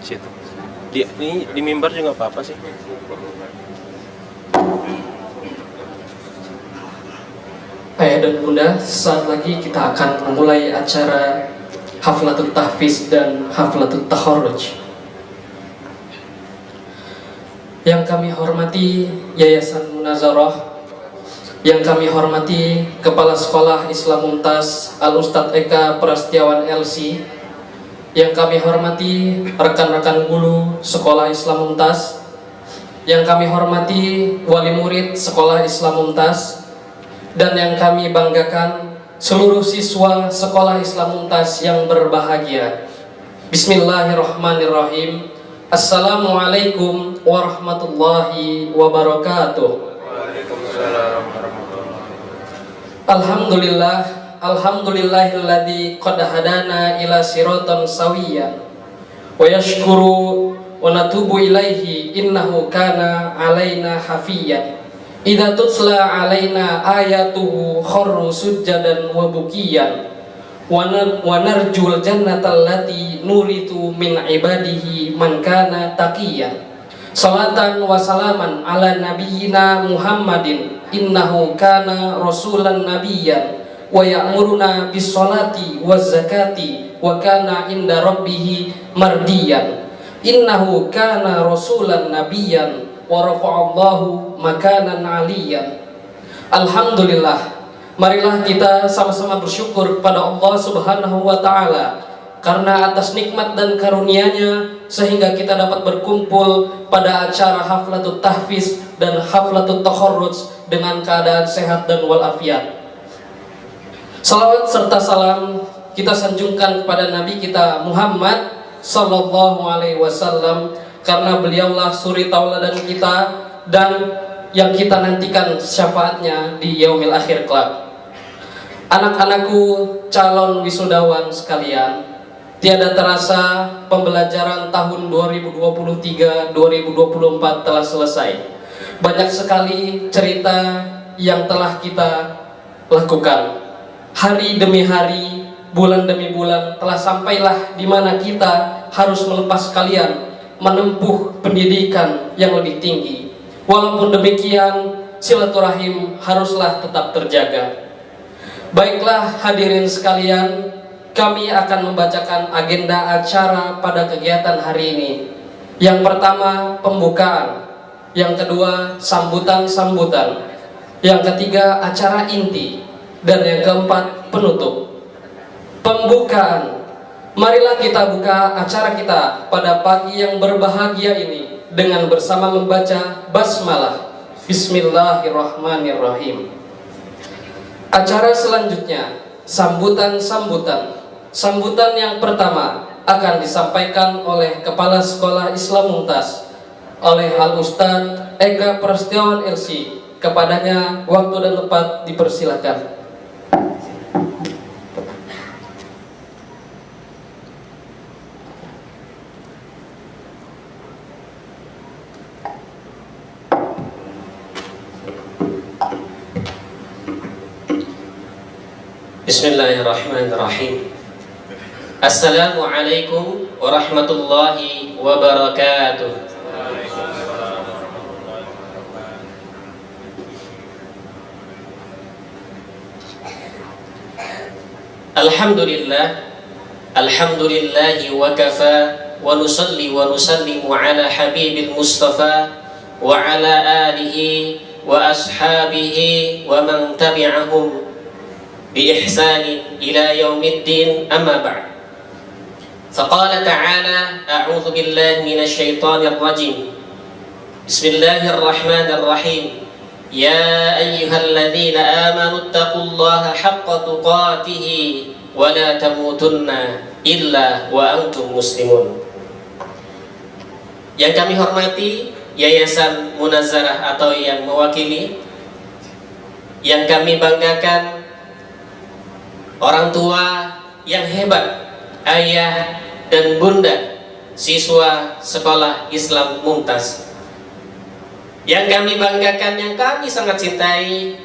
situ. Di mimbar juga apa-apa sih. Ayah dan bunda, saat lagi kita akan memulai acara Haflatul Tahfiz dan Haflatul Takharruj. Yang kami hormati Yayasan Munazarah, yang kami hormati Kepala Sekolah Islam Mumtaz Al-Ustadz Eka Prasetyawan LC, yang kami hormati rekan-rekan guru Sekolah Islam Mumtaz, yang kami hormati wali murid Sekolah Islam Mumtaz, dan yang kami banggakan seluruh siswa Sekolah Islam Mumtaz yang berbahagia. Bismillahirrahmanirrahim. Assalamualaikum warahmatullahi wabarakatuh. Waalaikumsalam warahmatullahi wabarakatuh. Alhamdulillah, alhamdulillahilladzi qad hadana ila siratan sawiyyan wa yashkuru wa natubu ilaihi innahu kana alaina hafiyyan. Idza tutla alaina ayatuhu kharru sujjadan wa bukiyan wa narjul jannata allati nuritu min ibadihi man kana taqiyan. Salatan wa salaman ala nabiyyina Muhammadin innahu kana rasulan nabiyyan wa ya'muruna bis salati waz zakati wa kana inda rabbih mardiyan. Innahu kana rasulan nabiyyan wa rafa'allahu makanan aliyan. Alhamdulillah, marilah kita sama-sama bersyukur kepada Allah Subhanahu wa taala karena atas nikmat dan karunia-Nya sehingga kita dapat berkumpul pada acara Haflatul Tahfiz dan Haflatul Takharruj dengan keadaan sehat dan walafiat. Salawat serta salam kita sanjungkan kepada Nabi kita Muhammad sallallahu alaihi wasallam, karena beliaulah suri tauladan kita dan yang kita nantikan syafaatnya di yaumil akhir kelak. Anak-anakku calon wisudawan sekalian, tiada terasa pembelajaran tahun 2023-2024 telah selesai. Banyak sekali cerita yang telah kita lakukan. Hari demi hari, bulan demi bulan, telah sampailah di mana kita harus melepas kalian menempuh pendidikan yang lebih tinggi. Walaupun demikian, silaturahim haruslah tetap terjaga. Baiklah hadirin sekalian, kami akan membacakan agenda acara pada kegiatan hari ini. Yang pertama, pembukaan. Yang kedua, sambutan-sambutan. Yang ketiga, acara inti. Dan yang keempat, penutup. Pembukaan. Marilah kita buka acara kita pada pagi yang berbahagia ini dengan bersama membaca basmalah. Bismillahirrahmanirrahim. Acara selanjutnya, sambutan-sambutan. Sambutan yang pertama akan disampaikan oleh Kepala Sekolah Islam Mumtaz, oleh Al-Ustadz Eka Prasetyawan LC. Kepadanya waktu dan tempat dipersilakan. Bismillahirrahmanirrahim. Assalamualaikum warahmatullahi wabarakatuh. Alhamdulillah, alhamdulillahi wa kafa, wa nusalli wa nusallimu ala habibil mustafa wa ala alihi wa ashabihi wa man tabi'ahum بإحسان إلى يوم الدين. أما بعد، فقال تعالى: أعوذ بالله من الشيطان الرجيم. بسم الله الرحمن الرحيم. يا أيها الذين آمنوا اتقوا الله حق تقاته ولا تموتن إلا وأنتم مسلمون. Yang kami hormati Yayasan Munazarah atau yang mewakili, yang kami banggakan orang tua yang hebat, ayah dan bunda siswa Sekolah Islam Mumtaz. Yang kami banggakan, yang kami sangat cintai,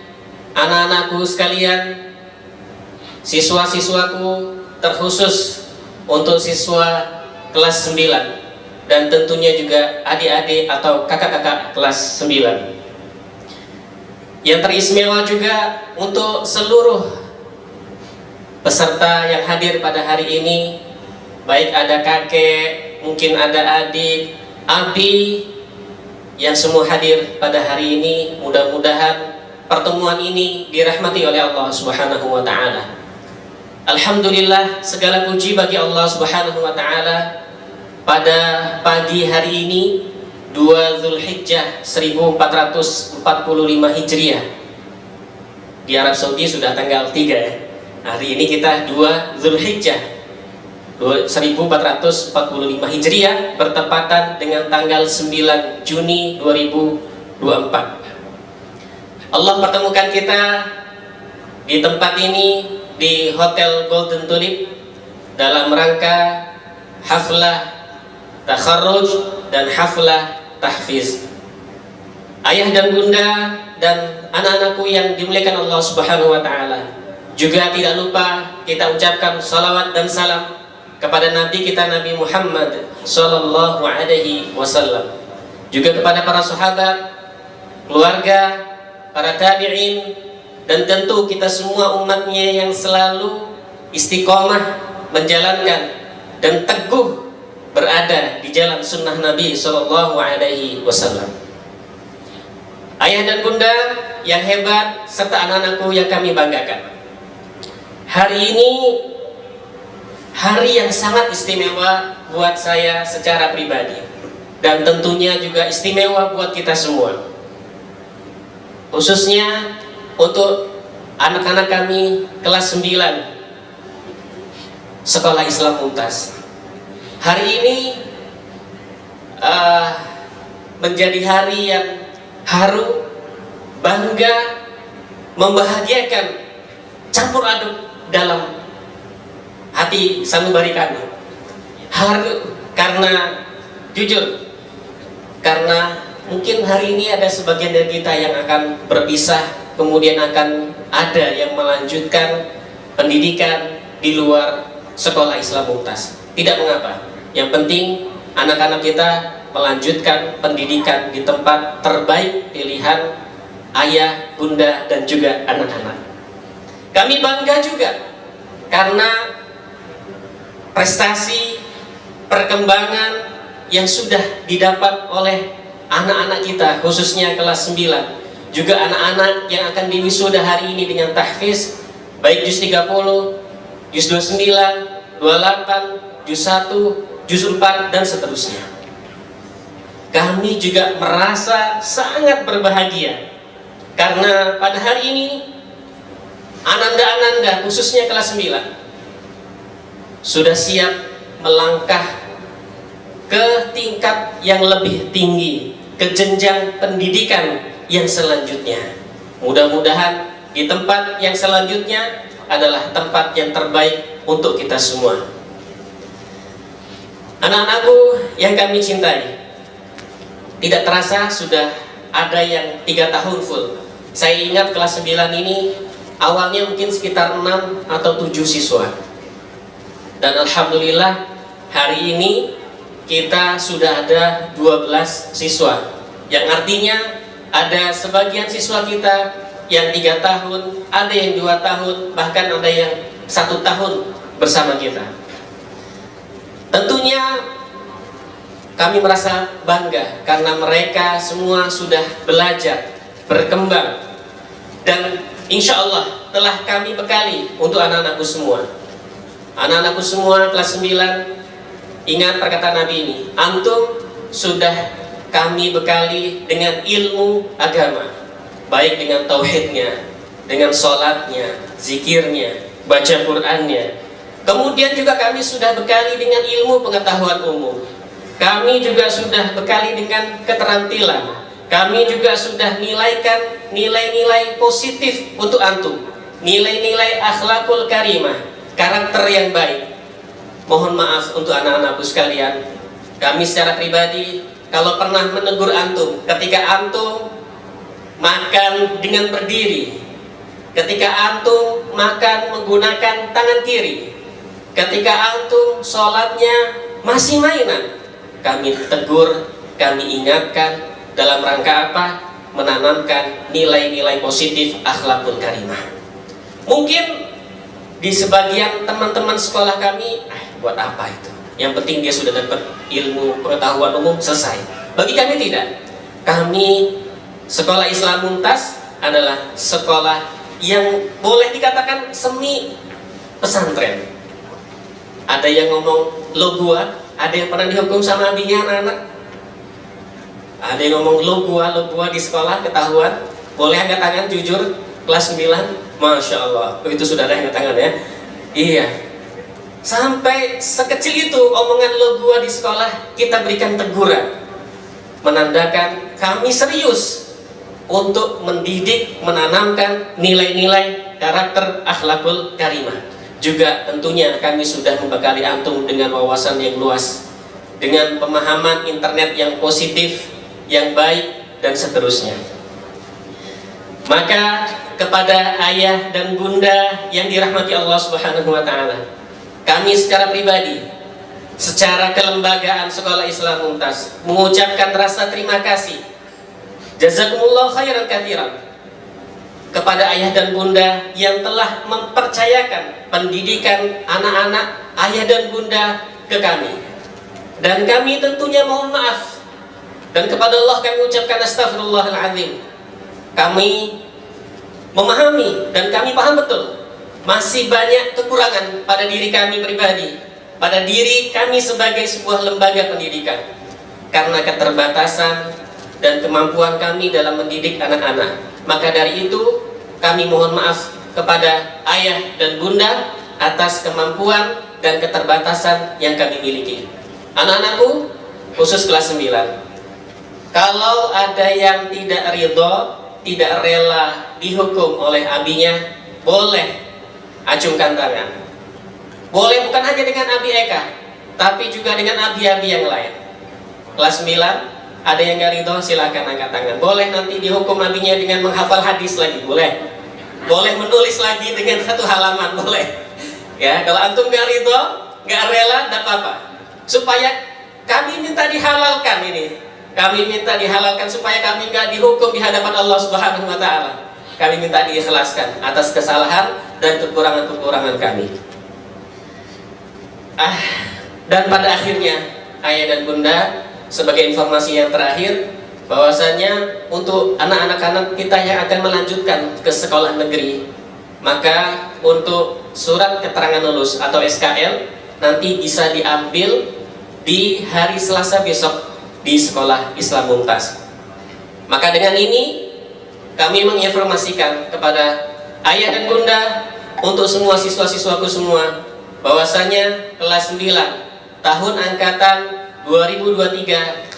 anak-anakku sekalian, siswa-siswaku, terkhusus untuk siswa kelas 9 dan tentunya juga adik-adik atau kakak-kakak kelas 9. Yang teristimewa juga untuk seluruh peserta yang hadir pada hari ini, baik ada kakek, mungkin ada adik, abi, yang semua hadir pada hari ini. Mudah-mudahan pertemuan ini dirahmati oleh Allah Subhanahu wa taala. Alhamdulillah, segala puji bagi Allah Subhanahu wa taala. Pada pagi hari ini 2 Zulhijjah 1445 Hijriah. Di Arab Saudi sudah tanggal 3 ya. Hari ini kita 2 Zulhijjah 1445 Hijriah bertepatan dengan tanggal 9 Juni 2024. Allah pertemukan kita di tempat ini, di Hotel Golden Tulip, dalam rangka haflah takharruj dan haflah tahfiz. Ayah dan bunda dan anak-anakku yang dimuliakan Allah Subhanahu wa taala, juga tidak lupa kita ucapkan salawat dan salam kepada Nabi kita, Nabi Muhammad sallallahu alaihi wasallam, juga kepada para sahabat, keluarga, para tabi'in, dan tentu kita semua umatnya yang selalu istiqomah menjalankan dan teguh berada di jalan sunnah Nabi sallallahu alaihi wasallam. Ayah dan bunda yang hebat serta anak-anakku yang kami banggakan, hari ini hari yang sangat istimewa buat saya secara pribadi, dan tentunya juga istimewa buat kita semua, khususnya untuk anak-anak kami kelas 9 Sekolah Islam Mumtaz. Hari ini menjadi hari yang haru, bangga, membahagiakan, campur aduk dalam hati sanubari kami. Haru karena jujur, karena mungkin hari ini ada sebagian dari kita yang akan berpisah, kemudian akan ada yang melanjutkan pendidikan di luar Sekolah Islam Mumtaz. Tidak mengapa, yang penting anak-anak kita melanjutkan pendidikan di tempat terbaik pilihan ayah, bunda, dan juga anak-anak. Kami bangga juga karena prestasi perkembangan yang sudah didapat oleh anak-anak kita, khususnya kelas 9, juga anak-anak yang akan diwisuda hari ini dengan tahfiz, baik juz 30, juz 29, 28, juz 1, juz 4, dan seterusnya. Kami juga merasa sangat berbahagia karena pada hari ini ananda-ananda, khususnya kelas 9, sudah siap melangkah ke tingkat yang lebih tinggi, ke jenjang pendidikan yang selanjutnya. Mudah-mudahan di tempat yang selanjutnya adalah tempat yang terbaik untuk kita semua. Anak-anakku yang kami cintai, tidak terasa sudah ada yang 3 tahun full. Saya ingat kelas 9 ini awalnya mungkin sekitar 6 atau 7 siswa, dan alhamdulillah hari ini kita sudah ada 12 siswa, yang artinya ada sebagian siswa kita yang 3 tahun, ada yang 2 tahun, bahkan ada yang 1 tahun bersama kita. Tentunya kami merasa bangga karena mereka semua sudah belajar, berkembang, dan insya Allah telah kami bekali untuk anak-anakku semua. Anak-anakku semua kelas 9, ingat perkataan Nabi ini, antum sudah kami bekali dengan ilmu agama, baik dengan tauhidnya, dengan sholatnya, zikirnya, baca Qur'annya. Kemudian juga kami sudah bekali dengan ilmu pengetahuan umum. Kami juga sudah bekali dengan keterampilan. Kami juga sudah nilaikan nilai-nilai positif untuk antum, nilai-nilai akhlakul karimah, karakter yang baik. Mohon maaf untuk anak-anakku sekalian, kami secara pribadi kalau pernah menegur antum ketika antum makan dengan berdiri, ketika antum makan menggunakan tangan kiri, ketika antum sholatnya masih mainan, kami tegur, kami ingatkan dalam rangka apa? Menanamkan nilai-nilai positif akhlakul karimah. Mungkin di sebagian teman-teman sekolah kami, buat apa itu? Yang penting dia sudah dapat ilmu pengetahuan umum, selesai. Bagi kami tidak. Kami sekolah Islam Mumtaz adalah sekolah yang boleh dikatakan semi pesantren. Ada yang ngomong lo gua, ada yang pernah dihukum sama abinya anak-anak. Ada yang ngomong lo gua di sekolah ketahuan. Boleh angkat tangan jujur, kelas 9. Masya Allah, itu sudah ada angkat tangan ya. Iya. Sampai sekecil itu omongan lo gua di sekolah kita berikan teguran, menandakan kami serius untuk mendidik, menanamkan nilai-nilai karakter akhlakul karimah. Juga tentunya kami sudah membekali antum dengan wawasan yang luas, dengan pemahaman internet yang positif, yang baik, dan seterusnya. Maka kepada ayah dan bunda yang dirahmati Allah Subhanahu wa Ta'ala, kami secara pribadi, secara kelembagaan Sekolah Islam Mumtaz mengucapkan rasa terima kasih, jazakumullah khairan katsiran, kepada ayah dan bunda yang telah mempercayakan pendidikan anak-anak ayah dan bunda ke kami. Dan kami tentunya mohon maaf, dan kepada Allah kami ucapkan astagfirullahaladzim. Kami memahami dan kami paham betul masih banyak kekurangan pada diri kami pribadi, pada diri kami sebagai sebuah lembaga pendidikan, karena keterbatasan dan kemampuan kami dalam mendidik anak-anak. Maka dari itu kami mohon maaf kepada ayah dan bunda atas kemampuan dan keterbatasan yang kami miliki. Anak-anakku khusus kelas 9, kalau ada yang tidak ridho, tidak rela dihukum oleh abinya, boleh acungkan tangan. Boleh bukan hanya dengan abi Eka, tapi juga dengan abi-abi yang lain. Kelas 9, ada yang gak ridho, silakan angkat tangan. Boleh nanti dihukum abinya dengan menghafal hadis lagi, boleh. Boleh menulis lagi dengan 1 halaman, boleh. Ya, kalau antum gak ridho, gak rela, tidak apa-apa. Supaya kami minta dihalalkan ini. Kami minta dihalalkan supaya kami gak dihukum di hadapan Allah Subhanahu wa Ta'ala. Kami minta diikhlaskan atas kesalahan dan kekurangan-kekurangan kami. Dan pada akhirnya ayah dan bunda, sebagai informasi yang terakhir, bahwasanya untuk anak-anak kita yang akan melanjutkan ke sekolah negeri, maka untuk surat keterangan lulus atau SKL nanti bisa diambil di hari Selasa besok di Sekolah Islam Mumtaz. Maka dengan ini kami menginformasikan kepada ayah dan bunda, untuk semua siswa-siswaku semua, bahwasanya kelas 9 tahun angkatan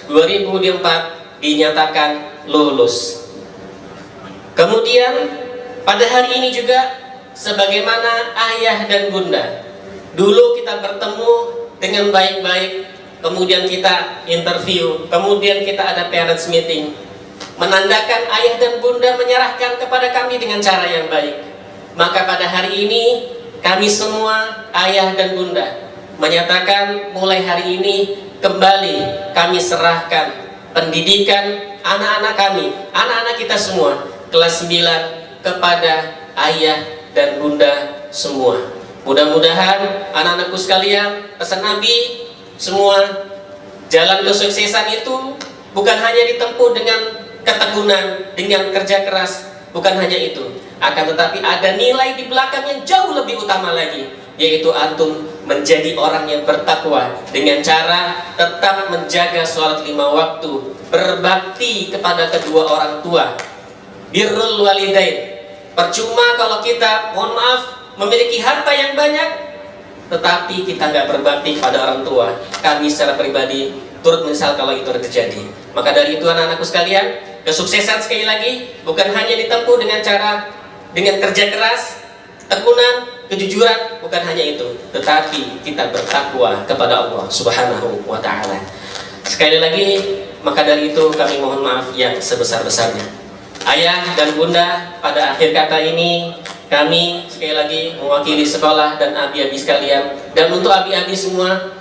2023-2024 dinyatakan lulus. Kemudian pada hari ini juga, sebagaimana ayah dan bunda dulu kita bertemu dengan baik-baik, kemudian kita interview, kemudian kita ada parents meeting, menandakan ayah dan bunda menyerahkan kepada kami dengan cara yang baik. Maka pada hari ini kami semua ayah dan bunda menyatakan mulai hari ini kembali kami serahkan pendidikan anak-anak kami, anak-anak kita semua kelas 9 kepada ayah dan bunda semua. Mudah-mudahan anak-anakku sekalian, pesan Nabi semua, jalan kesuksesan itu bukan hanya ditempuh dengan ketekunan, dengan kerja keras, bukan hanya itu, akan tetapi ada nilai di belakang yang jauh lebih utama lagi, yaitu antum menjadi orang yang bertakwa dengan cara tetap menjaga sholat 5 waktu, berbakti kepada kedua orang tua, birrul walidain. Percuma kalau kita, mohon maaf, memiliki harta yang banyak tetapi kita nggak berbakti pada orang tua. Kami secara pribadi turut menyesal kalau itu terjadi. Maka dari itu anak-anakku sekalian, kesuksesan sekali lagi bukan hanya ditempuh dengan kerja keras, tekunan, kejujuran, bukan hanya itu, tetapi kita bertakwa kepada Allah Subhanahu wa Ta'ala. Sekali lagi, maka dari itu kami mohon maaf yang sebesar-besarnya. Ayah dan bunda, pada akhir kata ini kami sekali lagi mewakili sekolah dan abi-abi sekalian, dan untuk abi-abi semua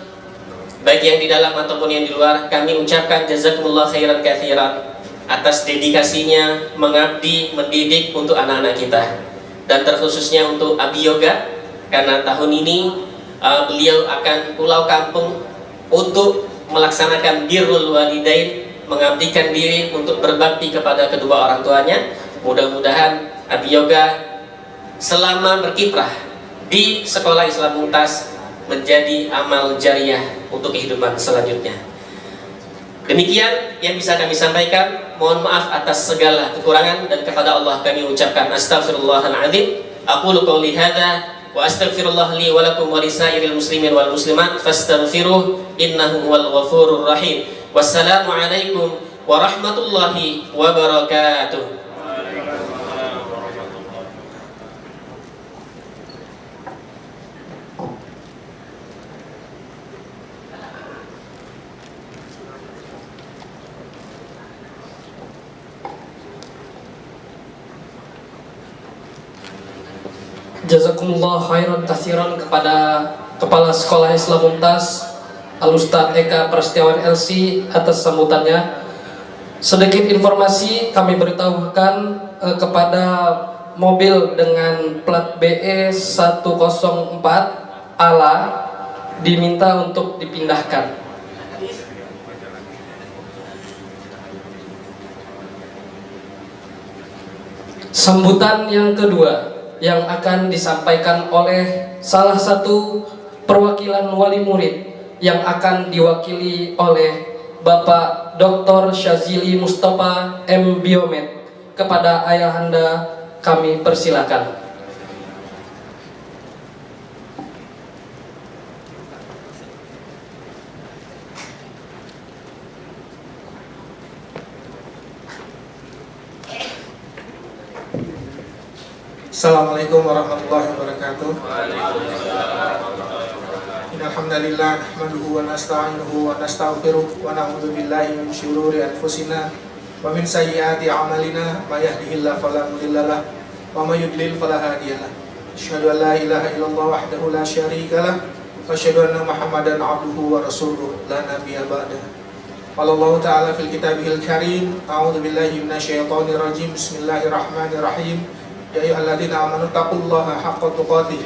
baik yang di dalam ataupun yang di luar, kami ucapkan jazakumullah khairan katsiran atas dedikasinya mengabdi, mendidik untuk anak-anak kita, dan terkhususnya untuk Abi Yoga, karena tahun ini beliau akan pulau kampung untuk melaksanakan birrul walidain, mengabdikan diri untuk berbakti kepada kedua orang tuanya. Mudah-mudahan Abi Yoga selama berkiprah di Sekolah Islam Mumtaz menjadi amal jariah untuk kehidupan selanjutnya. Demikian yang bisa kami sampaikan. Mohon maaf atas segala kekurangan, dan kepada Allah kami ucapkan astaghfirullahaladzim. Aqulu qouli hadza wa astaghfirullah li wa lakum wa lisairil muslimin wal muslimat fastaghfiruh innahu huwal ghafurur rahim. Wassalamu alaikum warahmatullahi wabarakatuh. Jazakumullah khairan katsiran kepada Kepala Sekolah Islam Mumtaz Al-Ustadz Eka Prasetyawan LC atas sambutannya. Sedikit informasi kami beritahukan kepada mobil dengan plat BE 104 ALA diminta untuk dipindahkan. Sambutan yang kedua yang akan disampaikan oleh salah satu perwakilan wali murid yang akan diwakili oleh Bapak Dr. Syazili Mustafa M. Biomed. Kepada ayahanda kami persilakan. Assalamualaikum warahmatullahi wabarakatuh. Innalhamdalillah nahmaduhu wa nasta'inuhu wa nastaghfiruh wa na'udzu billahi min syururi anfusina wa min sayyiati a'malina may yahdihillahu fala mudilla lahu wa may yudlil fala hadiya lahu. Asyhadu an la ilaha illallah wahdahu la syarika lahu wa asyhadu anna Muhammadan 'abduhu wa rasuluh la nabiyya ba'dahu. Qala Allah ta'ala fil kitabihil karim, a'udzu billahi minasyaitonir rajim. Bismillahirrahmanirrahim. Ya ayyuhalladzina amanu taqullaha haqqa tuqatih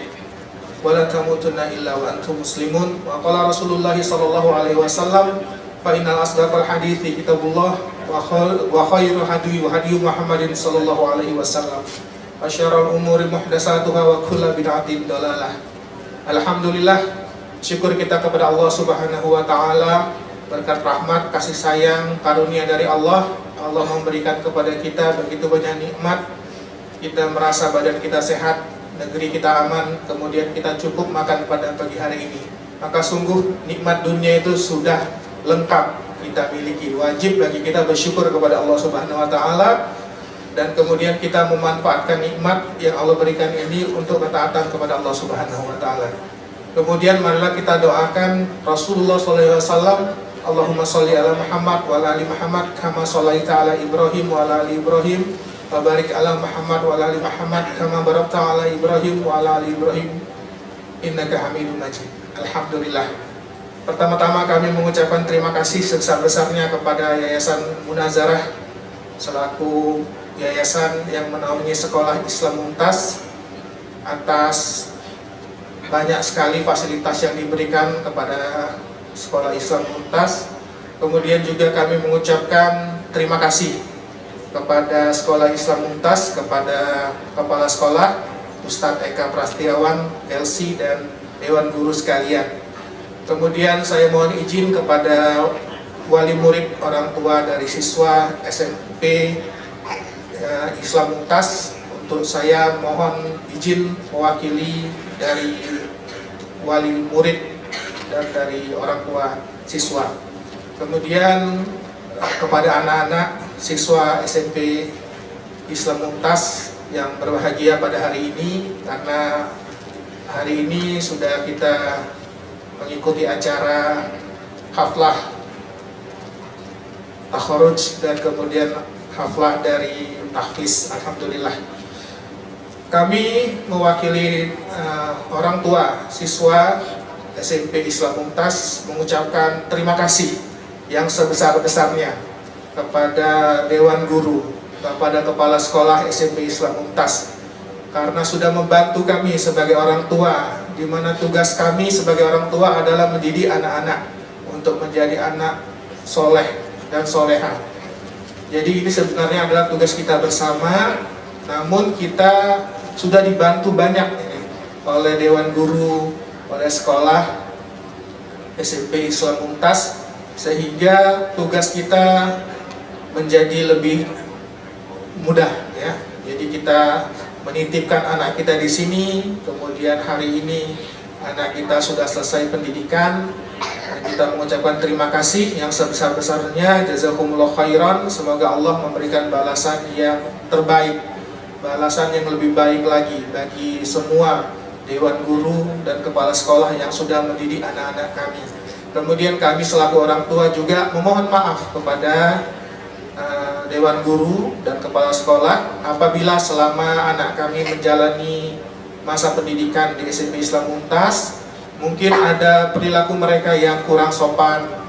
wa la tamutunna illa wa antum muslimun. Wa qala Rasulullah sallallahu alaihi wasallam, fa innal asdaqal hadithi kitabullah wa khairu hadi Muhammadin sallallahu alaihi wasallam. Wa syarrul umuri muhdatsatuha wa kullu bid'atin dalalah. Alhamdulillah, syukur kita kepada Allah Subhanahu wa taala, berkat rahmat, kasih sayang, karunia dari Allah. Allah memberikan kepada kita begitu banyak nikmat. Kita merasa badan kita sehat, negeri kita aman, kemudian kita cukup makan pada pagi hari ini. Maka sungguh nikmat dunia itu sudah lengkap kita miliki. Wajib bagi kita bersyukur kepada Allah Subhanahu wa taala, dan kemudian kita memanfaatkan nikmat yang Allah berikan ini untuk ketaatan kepada Allah Subhanahu wa taala. Kemudian marilah kita doakan Rasulullah sallallahu alaihi wasallam, Allahumma sholli ala Muhammad wa ala ali Muhammad kama shallaita ala Ibrahim wa ala ali Ibrahim. Barik ala Muhammad wa ala ali Muhammad kama barakta ala Ibrahim wa ala ali Ibrahim innaka Hamidum Majid. Alhamdulillah. Pertama-tama kami mengucapkan terima kasih sebesar-besarnya kepada Yayasan Munazarah selaku yayasan yang menaungi Sekolah Islam Mumtaz atas banyak sekali fasilitas yang diberikan kepada Sekolah Islam Mumtaz. Kemudian juga kami mengucapkan terima kasih kepada Sekolah Islam Mumtaz, kepada Kepala Sekolah Ustadz Eka Prasetyawan LC dan Dewan Guru sekalian. Kemudian saya mohon izin kepada wali murid, orang tua dari siswa SMP Islam Mumtaz, untuk saya mohon izin mewakili dari wali murid dan dari orang tua siswa. Kemudian kepada anak-anak siswa SMP Islam Mumtaz yang berbahagia pada hari ini, karena hari ini sudah kita mengikuti acara haflah takharuj dan kemudian haflah dari tahfiz. Alhamdulillah, kami mewakili orang tua siswa SMP Islam Mumtaz mengucapkan terima kasih yang sebesar-besarnya kepada Dewan Guru, kepada Kepala Sekolah SMP Islam Mumtaz, karena sudah membantu kami sebagai orang tua, di mana tugas kami sebagai orang tua adalah mendidik anak-anak untuk menjadi anak soleh dan soleha. Jadi ini sebenarnya adalah tugas kita bersama, namun kita sudah dibantu banyak ini oleh Dewan Guru, oleh sekolah SMP Islam Mumtaz, sehingga tugas kita menjadi lebih mudah ya. Jadi kita menitipkan anak kita di sini, kemudian hari ini anak kita sudah selesai pendidikan, dan kita mengucapkan terima kasih yang sebesar-besarnya, jazakumullah khairan. Semoga Allah memberikan balasan yang terbaik, balasan yang lebih baik lagi bagi semua Dewan Guru dan Kepala Sekolah yang sudah mendidik anak-anak kami. Kemudian kami selaku orang tua juga memohon maaf kepada Dewan Guru dan Kepala Sekolah apabila selama anak kami menjalani masa pendidikan di SMP Islam Mumtaz mungkin ada perilaku mereka yang kurang sopan,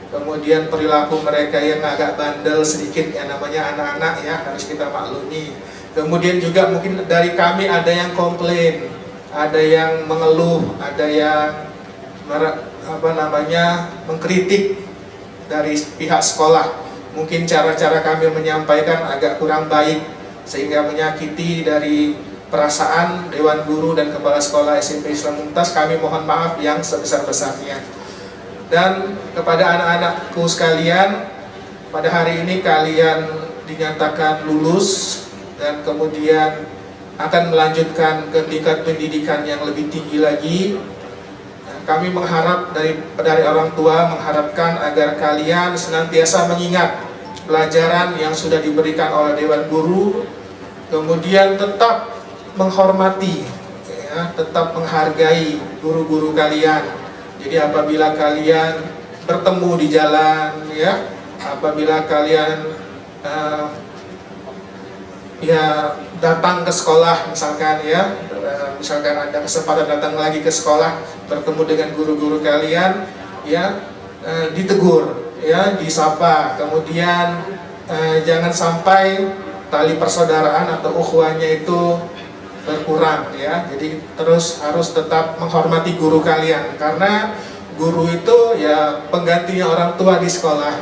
kemudian perilaku mereka yang agak bandel sedikit, ya namanya anak-anak ya, harus kita maklumi. Kemudian juga mungkin dari kami ada yang komplain, ada yang mengeluh, ada yang mengkritik dari pihak sekolah. Mungkin cara-cara kami menyampaikan agak kurang baik sehingga menyakiti dari perasaan Dewan Guru dan Kepala Sekolah SMP Islam Mumtaz. Kami mohon maaf yang sebesar-besarnya. Dan kepada anak-anakku sekalian, pada hari ini kalian dinyatakan lulus dan kemudian akan melanjutkan ke tingkat pendidikan yang lebih tinggi lagi. Kami mengharap dari orang tua mengharapkan agar kalian senantiasa mengingat pelajaran yang sudah diberikan oleh Dewan Guru, kemudian tetap menghormati, ya, tetap menghargai guru-guru kalian. Jadi apabila kalian bertemu di jalan, ya, apabila kalian datang ke sekolah misalkan ya, misalkan ada kesempatan datang lagi ke sekolah bertemu dengan guru-guru kalian ya, ditegur ya, disapa, kemudian jangan sampai tali persaudaraan atau ukhuwahnya itu berkurang ya. Jadi terus harus tetap menghormati guru kalian, karena guru itu ya penggantinya orang tua di sekolah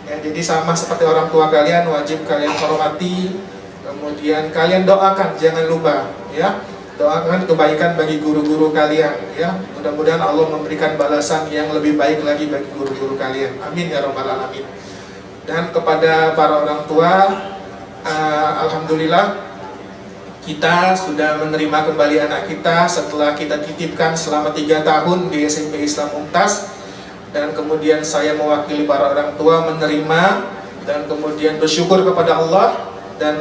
ya. Jadi sama seperti orang tua kalian, wajib kalian hormati. Kemudian kalian doakan, jangan lupa ya, doakan kebaikan bagi guru-guru kalian ya. Mudah-mudahan Allah memberikan balasan yang lebih baik lagi bagi guru-guru kalian. Amin ya rabbal alamin. Dan kepada para orang tua, alhamdulillah kita sudah menerima kembali anak kita setelah kita titipkan selama 3 tahun di SMP Islam Mumtaz. Dan kemudian saya mewakili para orang tua menerima dan kemudian bersyukur kepada Allah dan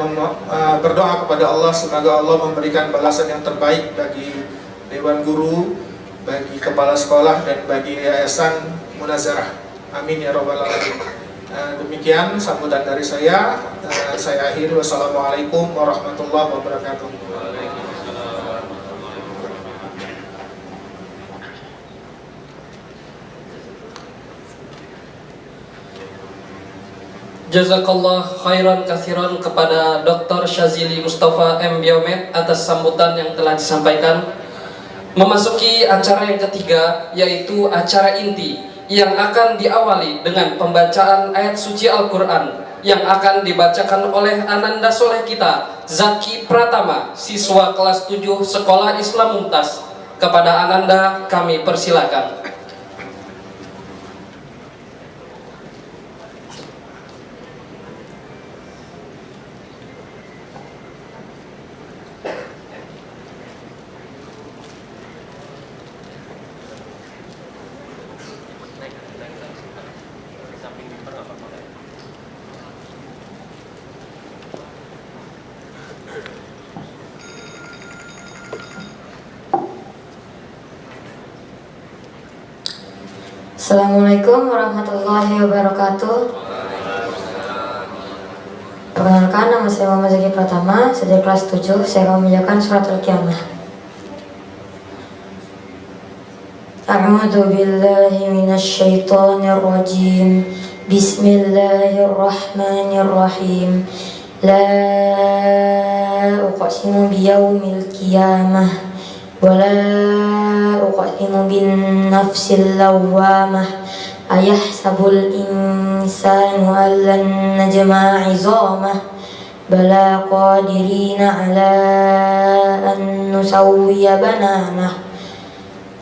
berdoa kepada Allah semoga Allah memberikan balasan yang terbaik bagi Dewan Guru, bagi Kepala Sekolah, dan bagi Yayasan Munazarah. Amin ya rabbal alamin. Demikian sambutan dari saya. Saya akhiri. Wassalamualaikum warahmatullahi wabarakatuh. Jazakallah khairan katsiran kepada Dr. Syazili Mustafa M. Biomed atas sambutan yang telah disampaikan. Memasuki acara yang ketiga, yaitu acara inti yang akan diawali dengan pembacaan ayat suci Al-Quran yang akan dibacakan oleh Ananda Soleh kita, Zaki Pratama, siswa kelas 7 Sekolah Islam Mumtaz. Kepada Ananda kami persilakan. Assalamualaikum warahmatullahi wabarakatuh. Perkenalkan, nama saya Muhammad Zaki Pratama, saya dari kelas 7. Saya akan membacakan surat Al-Qiyamah. أعوذ بالله من الشيطان الرجيم بسم الله الرحمن الرحيم لا أقسم بيوم القيامة ولا أقسم بالنفس اللوامة أيحسب الإنسان أن لن نجمع عظامه بلى قادرين على أن نسوي بنانه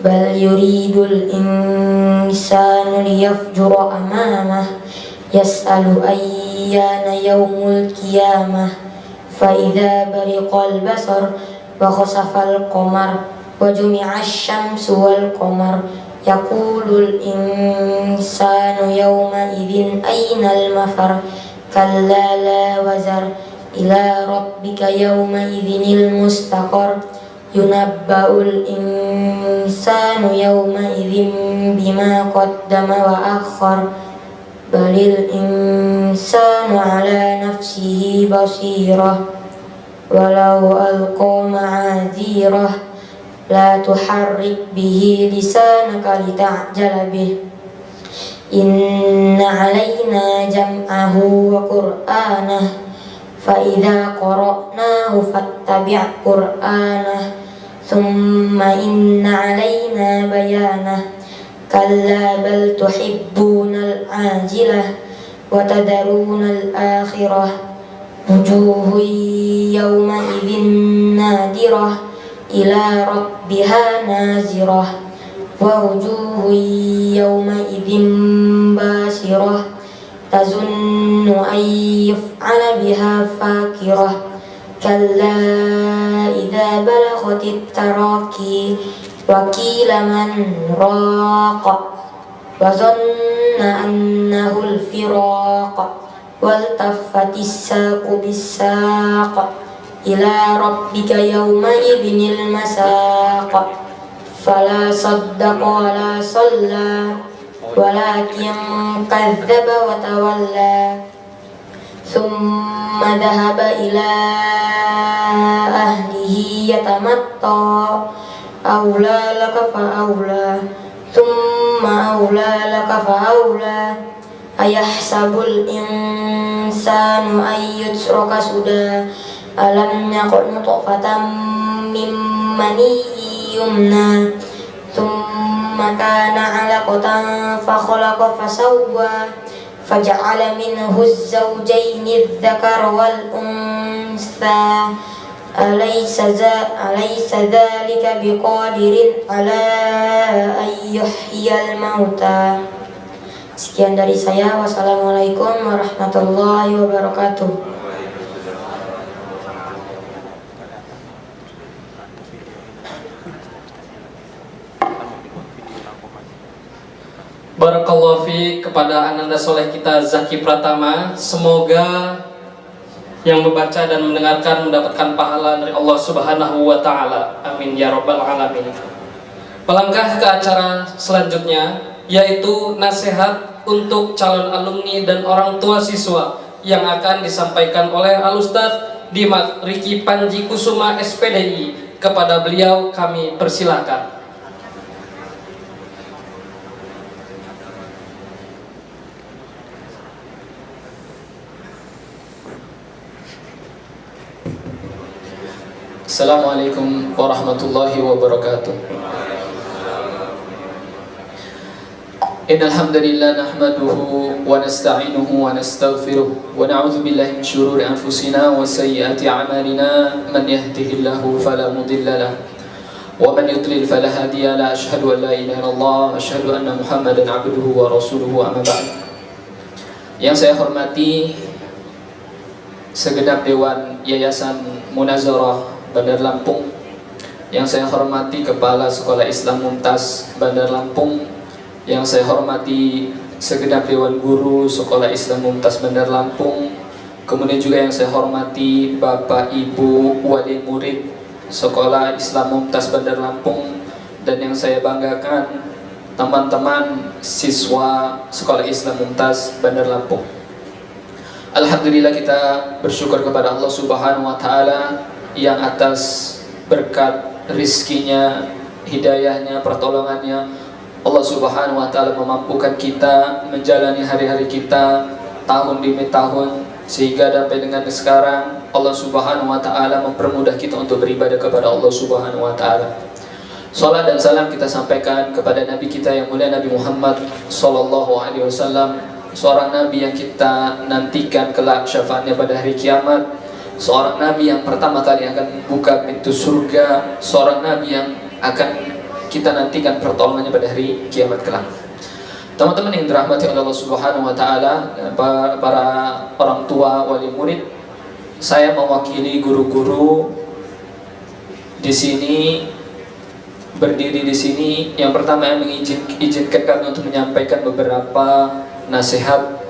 بل يريد الإنسان ليفجر أمامه يسأل أيان يوم القيامة فإذا برق البصر وخسف القمر وجمع الشمس والقمر يقول الإنسان يومئذ أين المفر كلا لا وزر إلى ربك يومئذ المستقر ينبأ الإنسان يومئذ بما قدم وأخر بل الإنسان على نفسه بصيرة ولو ألقى معاذيره لا تحرك به لسانك لتعجل به إن علينا جمعه وقرآنه فإذا قرأناه فاتبع قرآنه ثم إن علينا بيانه كلا بل تحبون العاجلة وتذرون الآخرة وجوه يومئذ نادرة إلى ربها نازرة ووجوه يومئذ باسرة تظن أن يفعل بها فاكرة كلا إذا بلغت التراقي وقيل من راق وظن أنه الفراق والتفت الساق بالساق إلى ربك يومئذ المساق فلا صدق ولا صلى ولكن كذب وتولى ثم ذهب إلى أهله يتمطى أولى لك فأولى ثم أولى لك فأولى أيحسب الإنسان أن يترك سدى ألم يكن نطفة من مني يمنى ثم كان علقة فخلق فسوى فجعل منه الزوجين الذكر والأنثى أليس ذلك بقادر على أن يحيي الموتى. Sekian dari saya. Wassalamualaikum warahmatullahi wabarakatuh. Barakallahu fi kepada ananda soleh kita Zaki Pratama. Semoga yang membaca dan mendengarkan mendapatkan pahala dari Allah Subhanahu wa Ta'ala. Amin ya Rabbal Alamin. Melangkah ke acara selanjutnya, yaitu nasihat untuk calon alumni dan orang tua siswa yang akan disampaikan oleh Al-Ustadz Dimas Riki Panji Kusuma SPDI. Kepada beliau kami persilakan. Assalamualaikum warahmatullahi wabarakatuh. Innal hamdalillah nahmaduhu wa nasta'inuhu wa nastaghfiruh wa na'udzu billahi min shururi anfusina wa sayyiati a'malina man yahdihillahu fala mudilla lahu wa man yudlil fala hadiya lahu asyhadu an la ilaha illallah wa asyhadu anna muhammadan 'abduhu wa rasuluhu amma ba'd. Yang saya hormati segenap dewan Yayasan Munazarah Bandar Lampung, yang saya hormati Kepala Sekolah Islam Mumtaz Bandar Lampung, yang saya hormati segenap Dewan Guru Sekolah Islam Mumtaz Bandar Lampung, kemudian juga yang saya hormati Bapak Ibu Wali Murid Sekolah Islam Mumtaz Bandar Lampung, dan yang saya banggakan teman-teman siswa Sekolah Islam Mumtaz Bandar Lampung. Alhamdulillah kita bersyukur kepada Allah Subhanahu wa Ta'ala yang atas berkat rizkinya, hidayahnya, pertolongannya Allah Subhanahu wa taala memampukan kita menjalani hari-hari kita tahun demi tahun, sehingga sampai dengan sekarang Allah Subhanahu wa taala mempermudah kita untuk beribadah kepada Allah Subhanahu wa taala. Salat dan salam kita sampaikan kepada Nabi kita yang mulia, Nabi Muhammad sallallahu alaihi wasallam, seorang nabi yang kita nantikan kelak syafaatnya pada hari kiamat, seorang nabi yang pertama kali akan membuka pintu surga, seorang nabi yang akan kita nantikan pertolongannya pada hari kiamat kelak. Teman-teman yang dirahmati oleh Allah Subhanahu wa taala, para orang tua, wali murid, saya mewakili guru-guru di sini, berdiri di sini. Yang pertama yang mengizinkan kami untuk menyampaikan beberapa nasihat.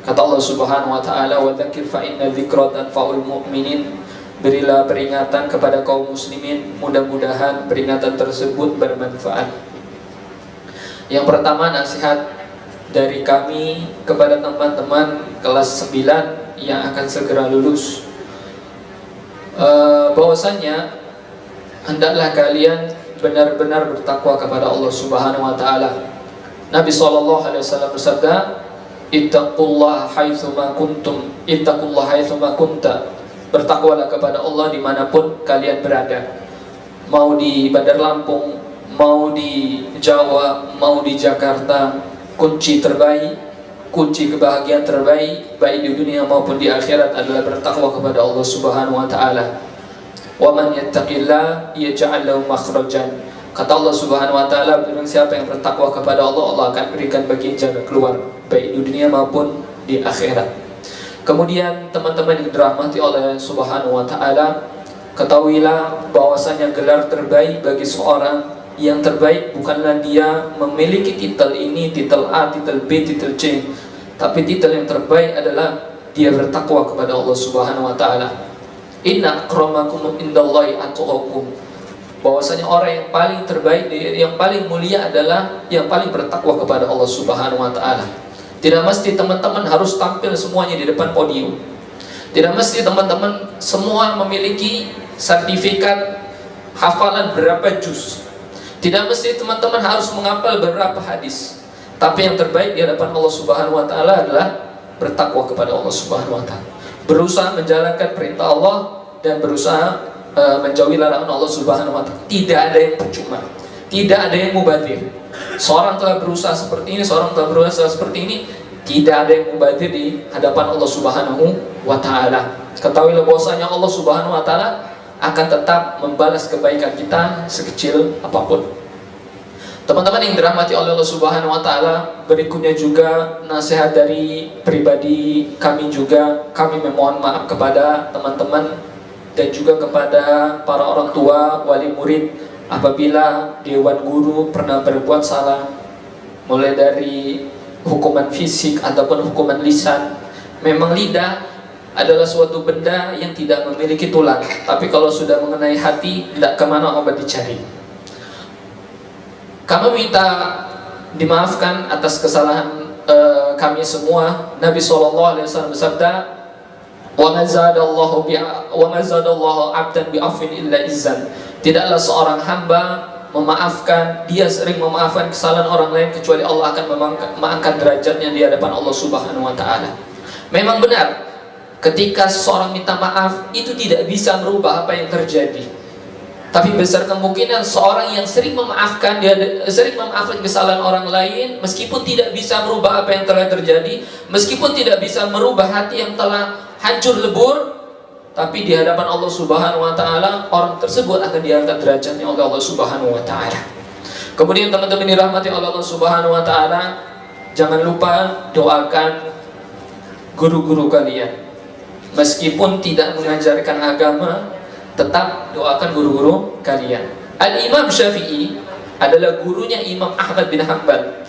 Kata Allah Subhanahu wa taala, "Wa dzakir fa inna dzikra tanfa'ul mu'minin." Berilah peringatan kepada kaum muslimin, mudah-mudahan peringatan tersebut bermanfaat. Yang pertama, nasihat dari kami kepada teman-teman kelas 9 yang akan segera lulus, bahwasanya hendaklah kalian benar-benar bertakwa kepada Allah Subhanahu wa taala. Nabi SAW bersabda, "Ittaqullaha haitsuma kuntum, ittaqullaha haitsuma kunta." Bertakwalah kepada Allah dimanapun kalian berada, mau di Bandar Lampung, mau di Jawa, mau di Jakarta. Kunci terbaik, kunci kebahagiaan terbaik baik di dunia maupun di akhirat adalah bertakwa kepada Allah Subhanahu wa taala. Wa man yattaqillah yaj'al lahu makhrajan. Kata Allah Subhanahu wa taala, barang siapa yang bertakwa kepada Allah, Allah akan berikan bagi jalan keluar baik di dunia maupun di akhirat. Kemudian teman-teman yang dirahmati oleh Subhanahu wa taala, ketahuilah bahwasanya gelar terbaik bagi seorang yang terbaik bukanlah dia memiliki titel ini, titel A, titel B, titel C, tapi titel yang terbaik adalah dia bertakwa kepada Allah Subhanahu wa taala. Inna akramakum indallahi atqakum. Bahwasanya orang yang paling terbaik, yang paling mulia adalah yang paling bertakwa kepada Allah Subhanahu wa taala. Tidak mesti teman-teman harus tampil semuanya di depan podium. Tidak mesti teman-teman semua memiliki sertifikat hafalan berapa juz. Tidak mesti teman-teman harus menghafal beberapa hadis. Tapi yang terbaik di hadapan Allah Subhanahu wa taala adalah bertakwa kepada Allah Subhanahu wa taala. Berusaha menjalankan perintah Allah dan berusaha menjauhi larangan Allah Subhanahu wa taala. Tidak ada yang percuma. Tidak ada yang mubadzir. Seorang telah berusaha seperti ini, seorang telah berusaha seperti ini, tidak ada yang mubadzir di hadapan Allah Subhanahu wa taala. Ketahuilah bahwasanya Allah Subhanahu wa taala akan tetap membalas kebaikan kita sekecil apapun. Teman-teman yang dirahmati oleh Allah Subhanahu wa taala, berikutnya juga nasihat dari pribadi kami juga. Kami memohon maaf kepada teman-teman dan juga kepada para orang tua, wali murid, apabila dewan guru pernah berbuat salah, mulai dari hukuman fisik ataupun hukuman lisan. Memang lidah adalah suatu benda yang tidak memiliki tulang, tapi kalau sudah mengenai hati, tidak kemana obat dicari. Kami minta dimaafkan atas kesalahan kami semua. Nabi SAW bersabda, "Wa ma zadallahu 'abdan bi'afwin illa izzan." Tidaklah seorang hamba memaafkan, dia sering memaafkan kesalahan orang lain kecuali Allah akan mengangkat derajatnya di hadapan Allah Subhanahu wa taala. Memang benar, ketika seseorang minta maaf itu tidak bisa merubah apa yang terjadi. Tapi besar kemungkinan seorang yang sering memaafkan, dia sering memaafkan kesalahan orang lain, meskipun tidak bisa merubah apa yang telah terjadi, meskipun tidak bisa merubah hati yang telah hancur lebur, tapi di hadapan Allah Subhanahu wa taala orang tersebut akan diangkat derajatnya oleh Allah Subhanahu wa taala. Kemudian teman-teman dirahmati oleh Allah Subhanahu wa taala, jangan lupa doakan guru-guru kalian. Meskipun tidak mengajarkan agama, tetap doakan guru-guru kalian. Al-Imam Syafi'i adalah gurunya Imam Ahmad bin Hanbal.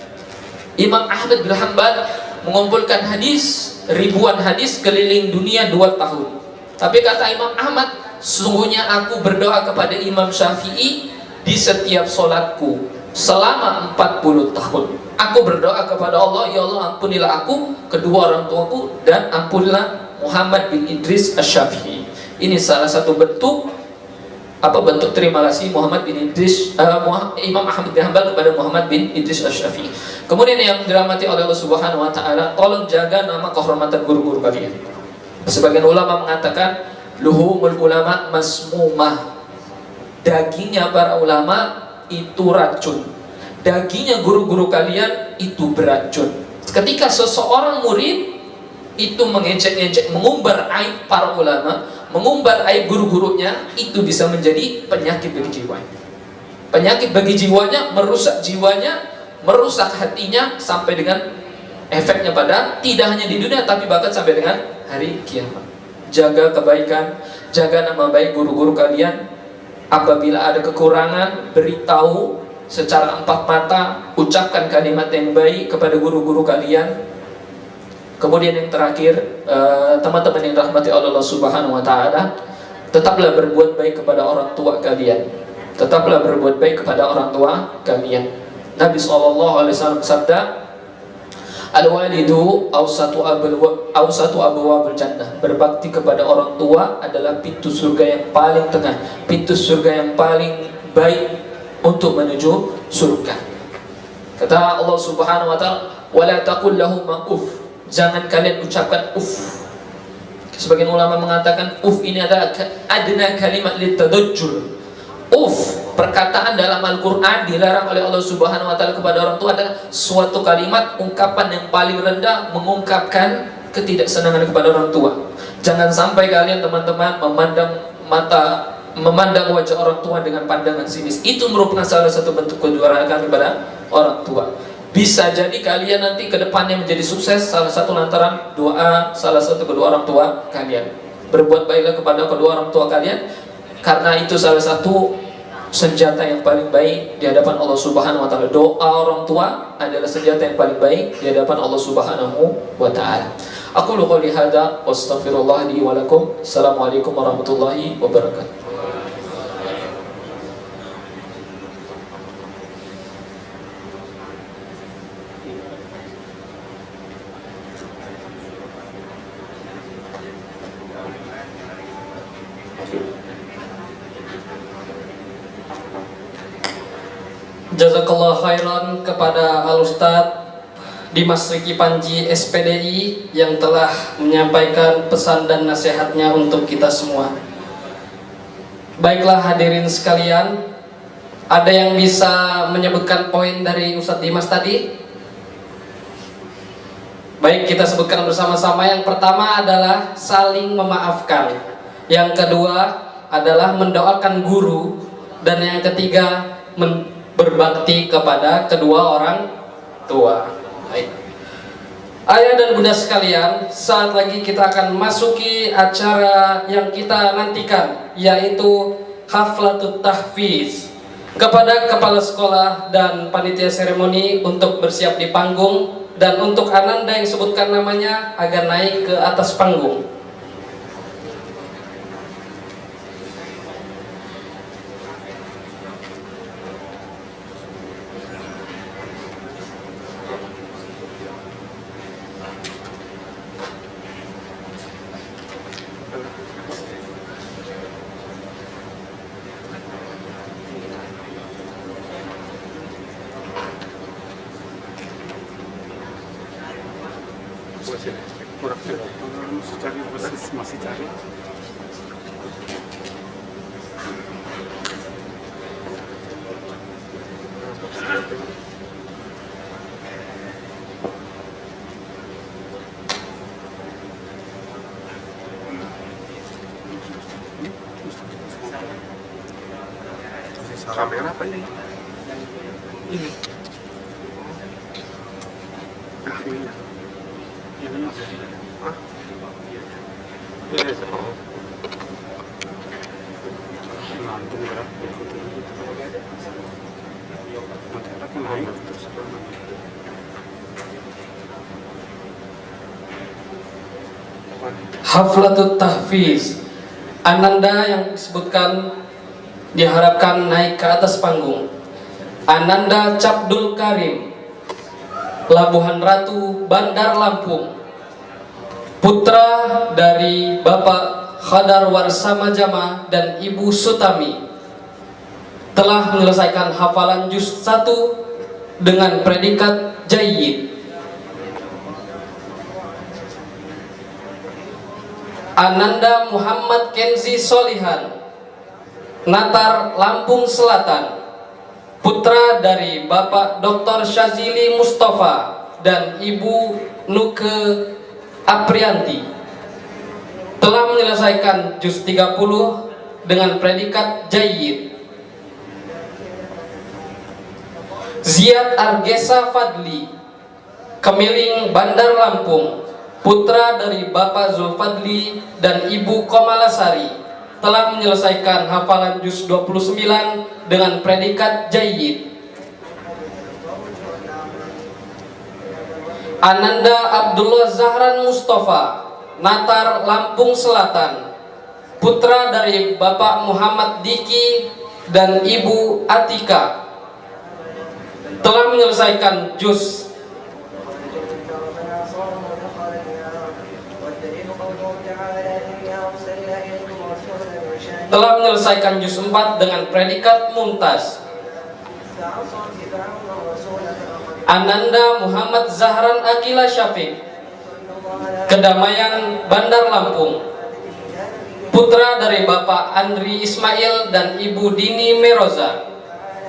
Imam Ahmad bin Hanbal mengumpulkan hadis, ribuan hadis keliling dunia 2 tahun. Tapi kata Imam Ahmad, sesungguhnya aku berdoa kepada Imam Syafi'i di setiap solatku selama 40 tahun. Aku berdoa kepada Allah, ya Allah ampunilah aku, kedua orang tuaku, dan ampunilah Muhammad bin Idris Asy-Syafi'i. Ini salah satu bentuk apa bentuk terima kasih Muhammad bin Idris Imam Ahmad bin Hanbal kepada Muhammad bin Idris Asy-Syafi'i. Kemudian yang dirahmati oleh Allah Subhanahu wa taala, tolong jaga nama kehormatan guru-guru kalian. Sebagian ulama mengatakan luhumul ulama masmumah. Dagingnya para ulama itu racun. Dagingnya guru-guru kalian itu beracun. Ketika seseorang murid itu mengejek-ejek, mengumbar aib para ulama, mengumbar aib guru-gurunya, itu bisa menjadi penyakit bagi jiwanya. Penyakit bagi jiwanya, merusak hatinya sampai dengan efeknya pada tidak hanya di dunia tapi bahkan sampai dengan hari kiamat. Jaga kebaikan, jaga nama baik guru-guru kalian. Apabila ada kekurangan, beritahu secara empat mata, ucapkan kalimat yang baik kepada guru-guru kalian. Kemudian yang terakhir, teman-teman yang dirahmati Allah Subhanahu wa taala, tetaplah berbuat baik kepada orang tua kalian. Tetaplah berbuat baik kepada orang tua kalian. Nabi SAW bersabda, Al-walidu awsatu abwabul jannah. Berbakti kepada orang tua adalah pintu surga yang paling tengah, pintu surga yang paling baik untuk menuju surga. Kata Allah Subhanahu wa taala, "Wala taqul lahum uff." Jangan kalian ucapkan uff. Sebagian ulama mengatakan uff ini adalah adna kalimat litadajjur. Uff, perkataan dalam Al-Quran dilarang oleh Allah Subhanahu wa taala kepada orang tua adalah suatu kalimat, ungkapan yang paling rendah, mengungkapkan ketidaksenangan kepada orang tua. Jangan sampai kalian teman-teman memandang wajah orang tua dengan pandangan sinis. Itu merupakan salah satu bentuk kedurhakaan kepada orang tua. Bisa jadi kalian nanti ke depannya menjadi sukses salah satu lantaran doa salah satu kedua orang tua kalian. Berbuat baiklah kepada kedua orang tua kalian, karena itu salah satu senjata yang paling baik di hadapan Allah Subhanahu wa taala. Doa orang tua adalah senjata yang paling baik di hadapan Allah Subhanahu wa taala. Aku qouli hadza wa astaghfirullah li wa lakum. Assalamualaikum warahmatullahi wabarakatuh. Jazakallah khairan kepada Al-Ustadz Dimas Riki Panji SPDI yang telah menyampaikan pesan dan nasihatnya untuk kita semua. Baiklah hadirin sekalian, ada yang bisa menyebutkan poin dari Ustadz Dimas tadi? Baik, kita sebutkan bersama-sama. Yang pertama adalah saling memaafkan. Yang kedua adalah mendoakan guru. Dan yang ketiga berbakti kepada kedua orang tua. Baik. Ayah dan bunda sekalian, saat lagi kita akan masuki acara yang kita nantikan, yaitu Haflatut Tahfiz. Kepada kepala sekolah dan panitia seremoni untuk bersiap di panggung, dan untuk Ananda yang sebutkan namanya agar naik ke atas panggung. masih cari. Kamera apa ini? Ini. Ini aja. Hah? Ini oh. Gantung berat. Nanti naik terus. Haflatut Tahfiz. Ananda yang disebutkan diharapkan naik ke atas panggung. Ananda Cabdul Karim, Labuhan Ratu, Bandar Lampung, putra dari Bapak Khadar Warsama Jama dan Ibu Sutami. telah menyelesaikan hafalan juz 1 dengan predikat jayyid. Ananda Muhammad Kenzi Solihan, Natar, Lampung Selatan, putra dari Bapak Dr. Syazili Mustafa dan Ibu Nuke Aprianti, telah menyelesaikan juz 30 dengan predikat jayyid. Ziad Argesa Fadli, Kemiling, Bandar Lampung, putra dari Bapak Zulfadli dan Ibu Komalasari, telah menyelesaikan hafalan juz 29 dengan predikat jayyid. Ananda Abdullah Zahran Mustafa, Natar, Lampung Selatan, putra dari Bapak Muhammad Diki dan Ibu Atika, telah menyelesaikan juz juz 4 dengan predikat mumtaz. Ananda Muhammad Zahran Akila Syafiq, Kedamaian, Bandar Lampung, putra dari Bapak Andri Ismail dan Ibu Dini Meroza,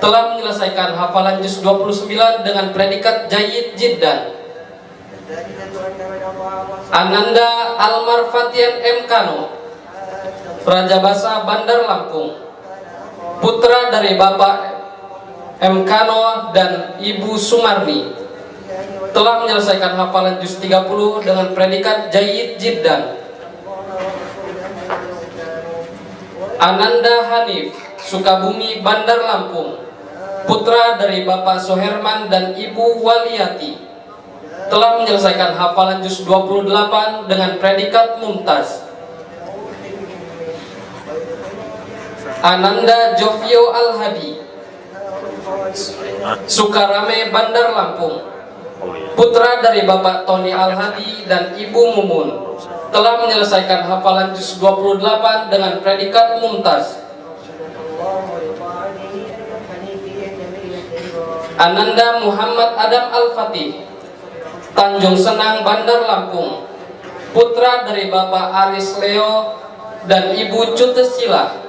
telah menyelesaikan hafalan juz 29 dengan predikat jayyid jiddan. Ananda Almar Fatian M. Kano, Rajabasa, Bandar Lampung, putra dari Bapak M. Kano dan Ibu Sumarni, telah menyelesaikan hafalan juz 30 dengan predikat jayyid jiddan. Ananda Hanif, Sukabumi, Bandar Lampung, putra dari Bapak Soherman dan Ibu Waliati, telah menyelesaikan hafalan juz 28 dengan predikat mumtaz. Ananda Jovio Al-Hadi, Sukarame, Bandar Lampung, putra dari Bapak Tony Al-Hadi dan Ibu Mumun, telah menyelesaikan hafalan juz 28 dengan predikat mumtaz. Ananda Muhammad Adam Al-Fatih, Tanjung Senang, Bandar Lampung, putra dari Bapak Aris Leo dan Ibu Cutesila,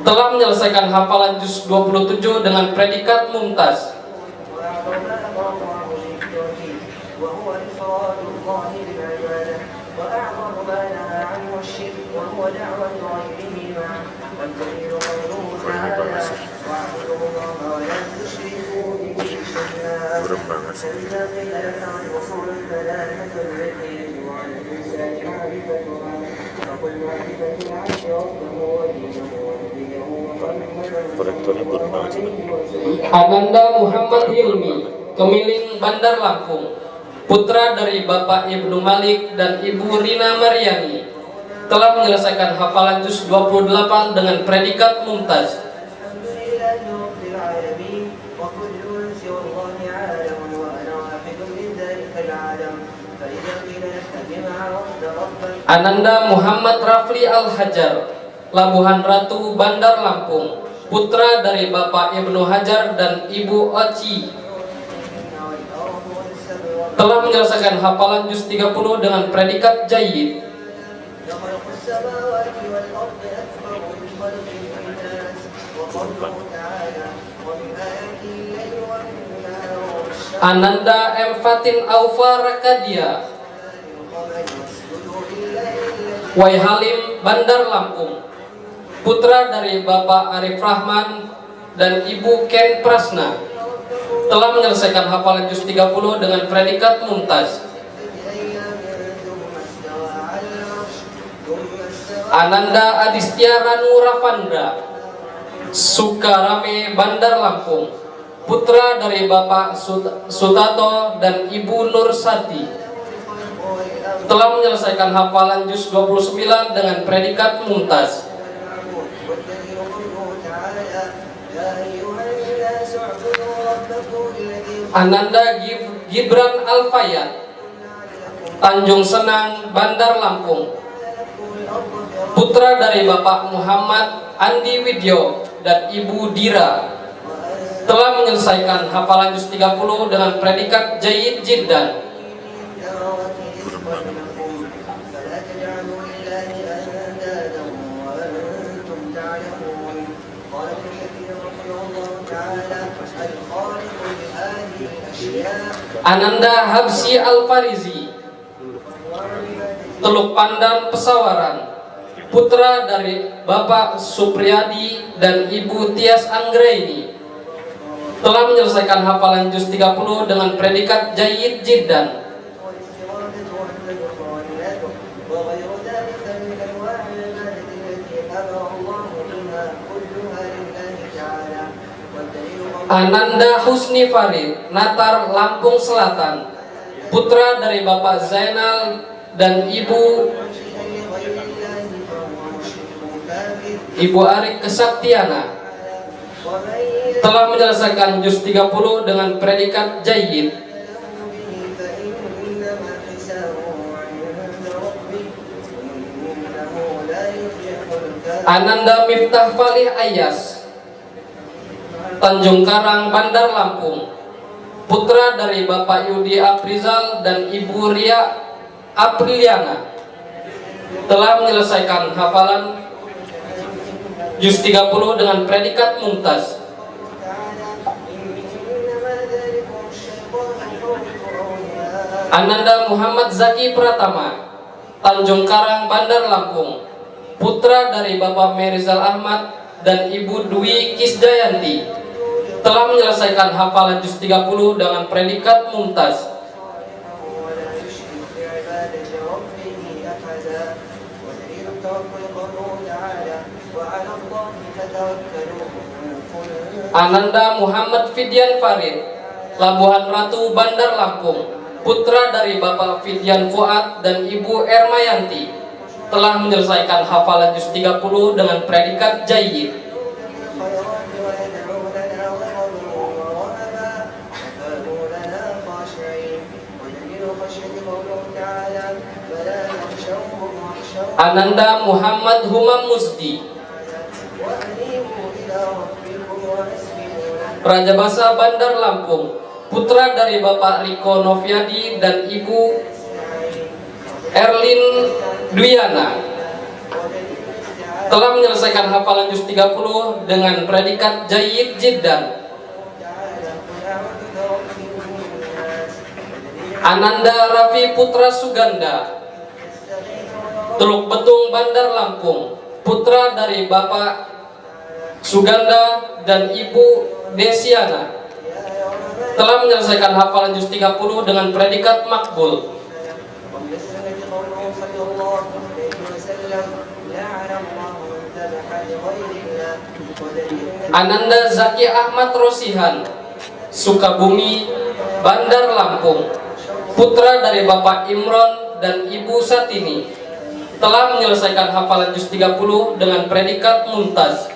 telah menyelesaikan hafalan juz 27 dengan predikat mumtaz. Ananda Muhammad Hilmi, Kemiling, Bandar Lampung, putra dari Bapak Ibnu Malik dan Ibu Rina Mariani, telah menyelesaikan hafalan juz 28 dengan predikat mumtaz. Ananda Muhammad Rafli Al-Hajar, Labuhan Ratu, Bandar Lampung, putra dari Bapak Ibnu Hajar dan Ibu Oci, telah menyelesaikan hafalan juz 30 dengan predikat jayyid. Ananda M. Fatin Aufa Rakadia, Waihalim, Bandar Lampung, putra dari Bapak Arif Rahman dan Ibu Ken Prasna, telah menyelesaikan hafalan juz 30 dengan predikat mumtaz. Ananda Adistia Ranu Ravandra, Sukarame, Bandar Lampung, putra dari Bapak Sutato dan Ibu Nur Sati, telah menyelesaikan hafalan juz 29 dengan predikat mumtaz. Ananda Gibran Alfayat, Tanjung Senang, Bandar Lampung, putra dari Bapak Muhammad Andi Widyo dan Ibu Dira telah menyelesaikan hafalan juz 30 dengan predikat jayyid jiddan. Ananda Habsi Al-Farizi, Teluk Pandan Pesawaran, putra dari Bapak Supriyadi dan Ibu Tias Anggraini, telah menyelesaikan hafalan juz 30 dengan predikat jayyid jiddan. Ananda Husni Farid, Natar, Lampung Selatan, putra dari Bapak Zainal dan Ibu Arik Kesaktiana, telah menyelesaikan juz 30 dengan predikat jayyid. Ananda Miftah Falih Ayas, Tanjung Karang, Bandar Lampung, putra dari Bapak Yudi Aprizal dan Ibu Ria Apriliana, telah menyelesaikan hafalan juz 30 dengan predikat mumtaz. Ananda Muhammad Zaki Pratama, Tanjung Karang, Bandar Lampung, putra dari Bapak Merizal Ahmad dan Ibu Dwi Kisdayanti, telah menyelesaikan hafalan juz 30 dengan predikat mumtaz. Ananda Muhammad Fidian Farid, Labuhan Ratu, Bandar Lampung, putra dari Bapak Fidian Fuad dan Ibu Ermayanti, telah menyelesaikan hafalan juz 30 dengan predikat jayyid. Ananda Muhammad Humam Musdi, Raja Basa, Bandar Lampung, putra dari Bapak Riko Noviadi dan Ibu Erlin Dwiana, telah menyelesaikan hafalan juz 30 dengan predikat jayyid jiddan. Ananda Rafi Putra Suganda, Teluk Betung, Bandar Lampung, putra dari Bapak Suganda dan Ibu Desiana, telah menyelesaikan hafalan juz 30 dengan predikat makbul. Ananda Zaki Ahmad Rosihan, Sukabumi, Bandar Lampung, putra dari Bapak Imron dan Ibu Satini, telah menyelesaikan hafalan juz 30 dengan predikat mumtaz.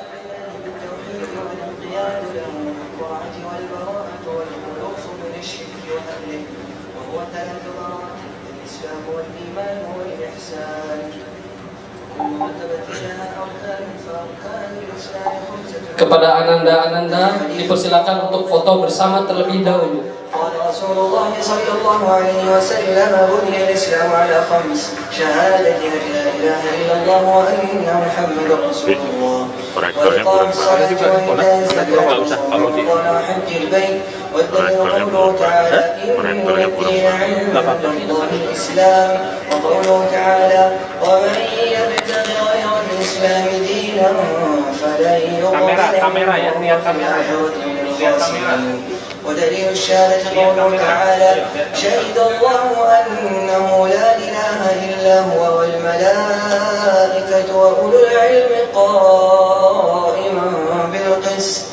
Kepada Ananda dipersilakan untuk foto bersama terlebih dahulu. رسول الله صلى الله عليه وسلم بني الإسلام على خمس شهادة أن لا إله إلا الله وأن محمدا رسول الله وإقام الصلاة وإيتاء الزكاة وحج البيت والدليل قوله تعالى إن الدين عند الله الإسلام وقوله تعالى ومن يبتغ غير الإسلام دينا فلن يقبل منه في الآخرة من الخاسرين ودليل الشهادة قوله تعالى شهد الله أنه لا إله إلا هو والملائكة وأولو العلم قائما بالقسط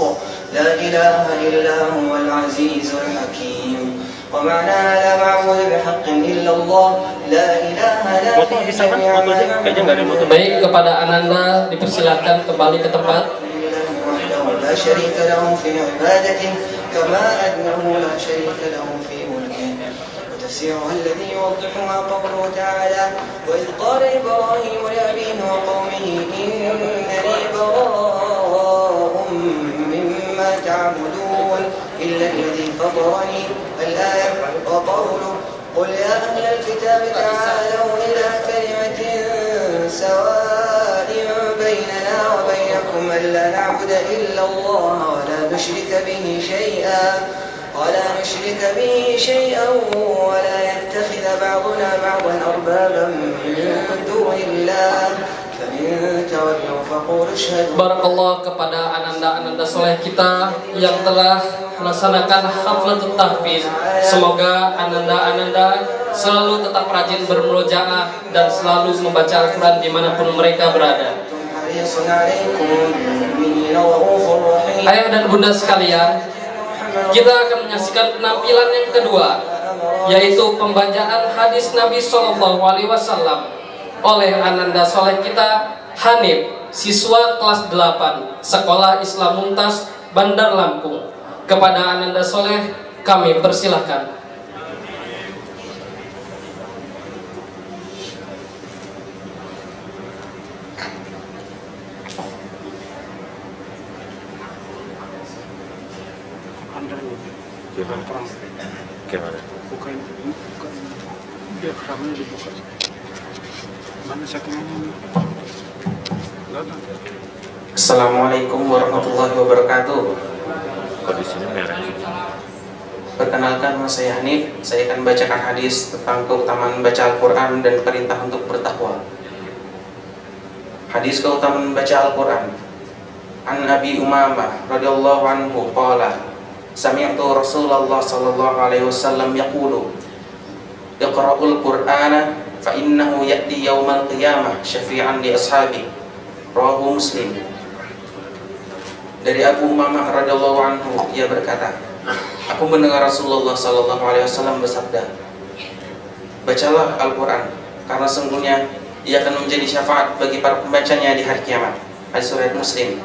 لا إله إلا هو العزيز الحكيم ومعنى لا معبود بحق إلا الله لا إله لا Baik, kepada Ananda dipersilakan kembali ke tempat. لا شريك له في عبادته كما أنه لا شريك له في ملكه وتفسيرها الذي يوضحها قوله تعالى وإذ قال إبراهيم لأبيه وقومه إنني براء تعبدون إلا الذي فطرني الآية. وقوله قل يا أهل الكتاب تعالوا إلى كلمة سواء بيننا وبينكم ألا نعبد إلا الله ولا نشرك به شيئا ولا يتخذ بعضنا بعضا أربابا من دون الله فإن تولوا فقولوا اشهدوا. Barakallah kepada ananda-ananda soleh kita yang telah melaksanakan haflatul tahfiz. Semoga ananda-ananda selalu tetap rajin bermurojaah dan selalu membaca Al-Quran dimanapun mereka berada. Ayah dan bunda sekalian, kita akan menyaksikan penampilan yang kedua, yaitu pembacaan hadis Nabi SAW oleh ananda soleh kita Hanif, siswa kelas 8 Sekolah Islam Mumtaz Bandar Lampung. Kepada ananda soleh kami persilahkan. Anda ini Gimana? perang. Gimana? Bukan dia keramanya dibuka. Mana sakingannya? Enggak ada. Assalamualaikum warahmatullahi wabarakatuh. Kok di sini merah? Perkenalkan, nama saya Hanif. Saya akan bacakan hadis tentang keutamaan baca Al-Quran dan perintah untuk bertakwa. Hadis keutamaan baca Al-Quran. An Abi Umamah radhiyallahu anhu qala sami'tu Rasulullah sallallahu alaihi wasallam yaqulu iqra'ul Qur'ana fa innahu ya'ti yaumal qiyamah syafi'an li ashabi. Rawahu Muslim. Dari Abu Umamah radhiyallahu anhu, ia berkata, aku mendengar Rasulullah sallallahu alaihi wasallam bersabda, bacalah Al-Quran, karena sungguhnya ia akan menjadi syafaat bagi para pembacanya di hari kiamat. Hadis riwayat Muslim.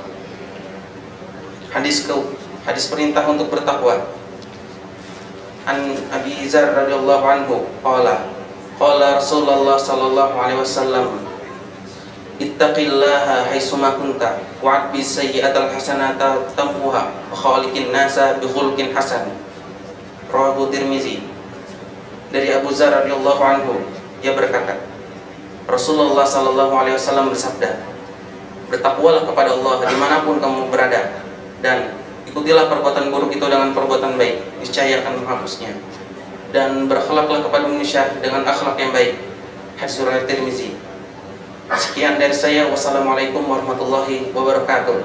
Hadis perintah untuk bertakwa. An Abi Dzar radhiyallahu anhu qala Rasulullah sallallahu alaihi wasallam, ittaqillaha haitsuma kunta wa'ad bis sayyi'atal hasanata tamhuha wa khaliqin nasa bi khuluqin hasan. Rawahu Tirmizi. Dari Abu Dzar radhiyallahu anhu, ia berkata, Rasulullah sallallahu alaihi wasallam bersabda, bertakwalah kepada Allah dimanapun kamu berada, dan ikutilah perbuatan buruk itu dengan perbuatan baik, niscaya akan menghapusnya, dan berakhlaklah kepada manusia dengan akhlak yang baik. Hadis riwayat Tirmizi. Sekian dari saya. Wassalamualaikum warahmatullahi wabarakatuh.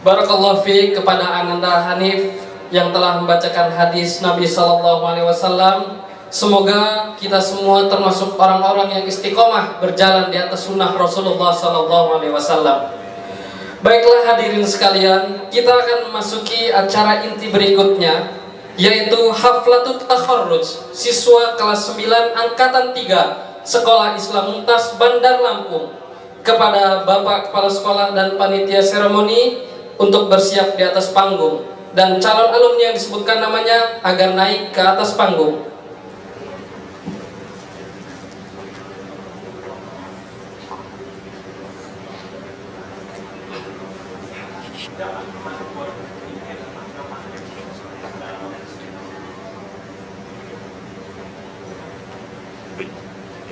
Barakallahu fiik kepada ananda Hanif yang telah membacakan hadis Nabi SAW. Semoga kita semua termasuk orang-orang yang istiqomah berjalan di atas sunnah Rasulullah SAW. Baiklah hadirin sekalian, kita akan memasuki acara inti berikutnya, yaitu Haflatul Takharruj siswa kelas 9 Angkatan 3 Sekolah Islam Mumtaz Bandar Lampung. Kepada Bapak Kepala Sekolah dan Panitia Seremoni untuk bersiap di atas panggung, dan calon alumni yang disebutkan namanya agar naik ke atas panggung.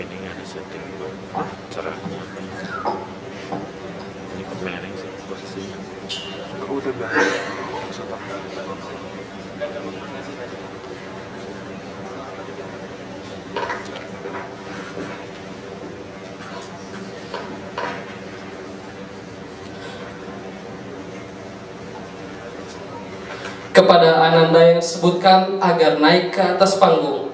Ini ada setting buat caranya. Ini kok merah sih posisinya. Kau udah biasa. Kepada ananda yang disebutkan agar naik ke atas panggung.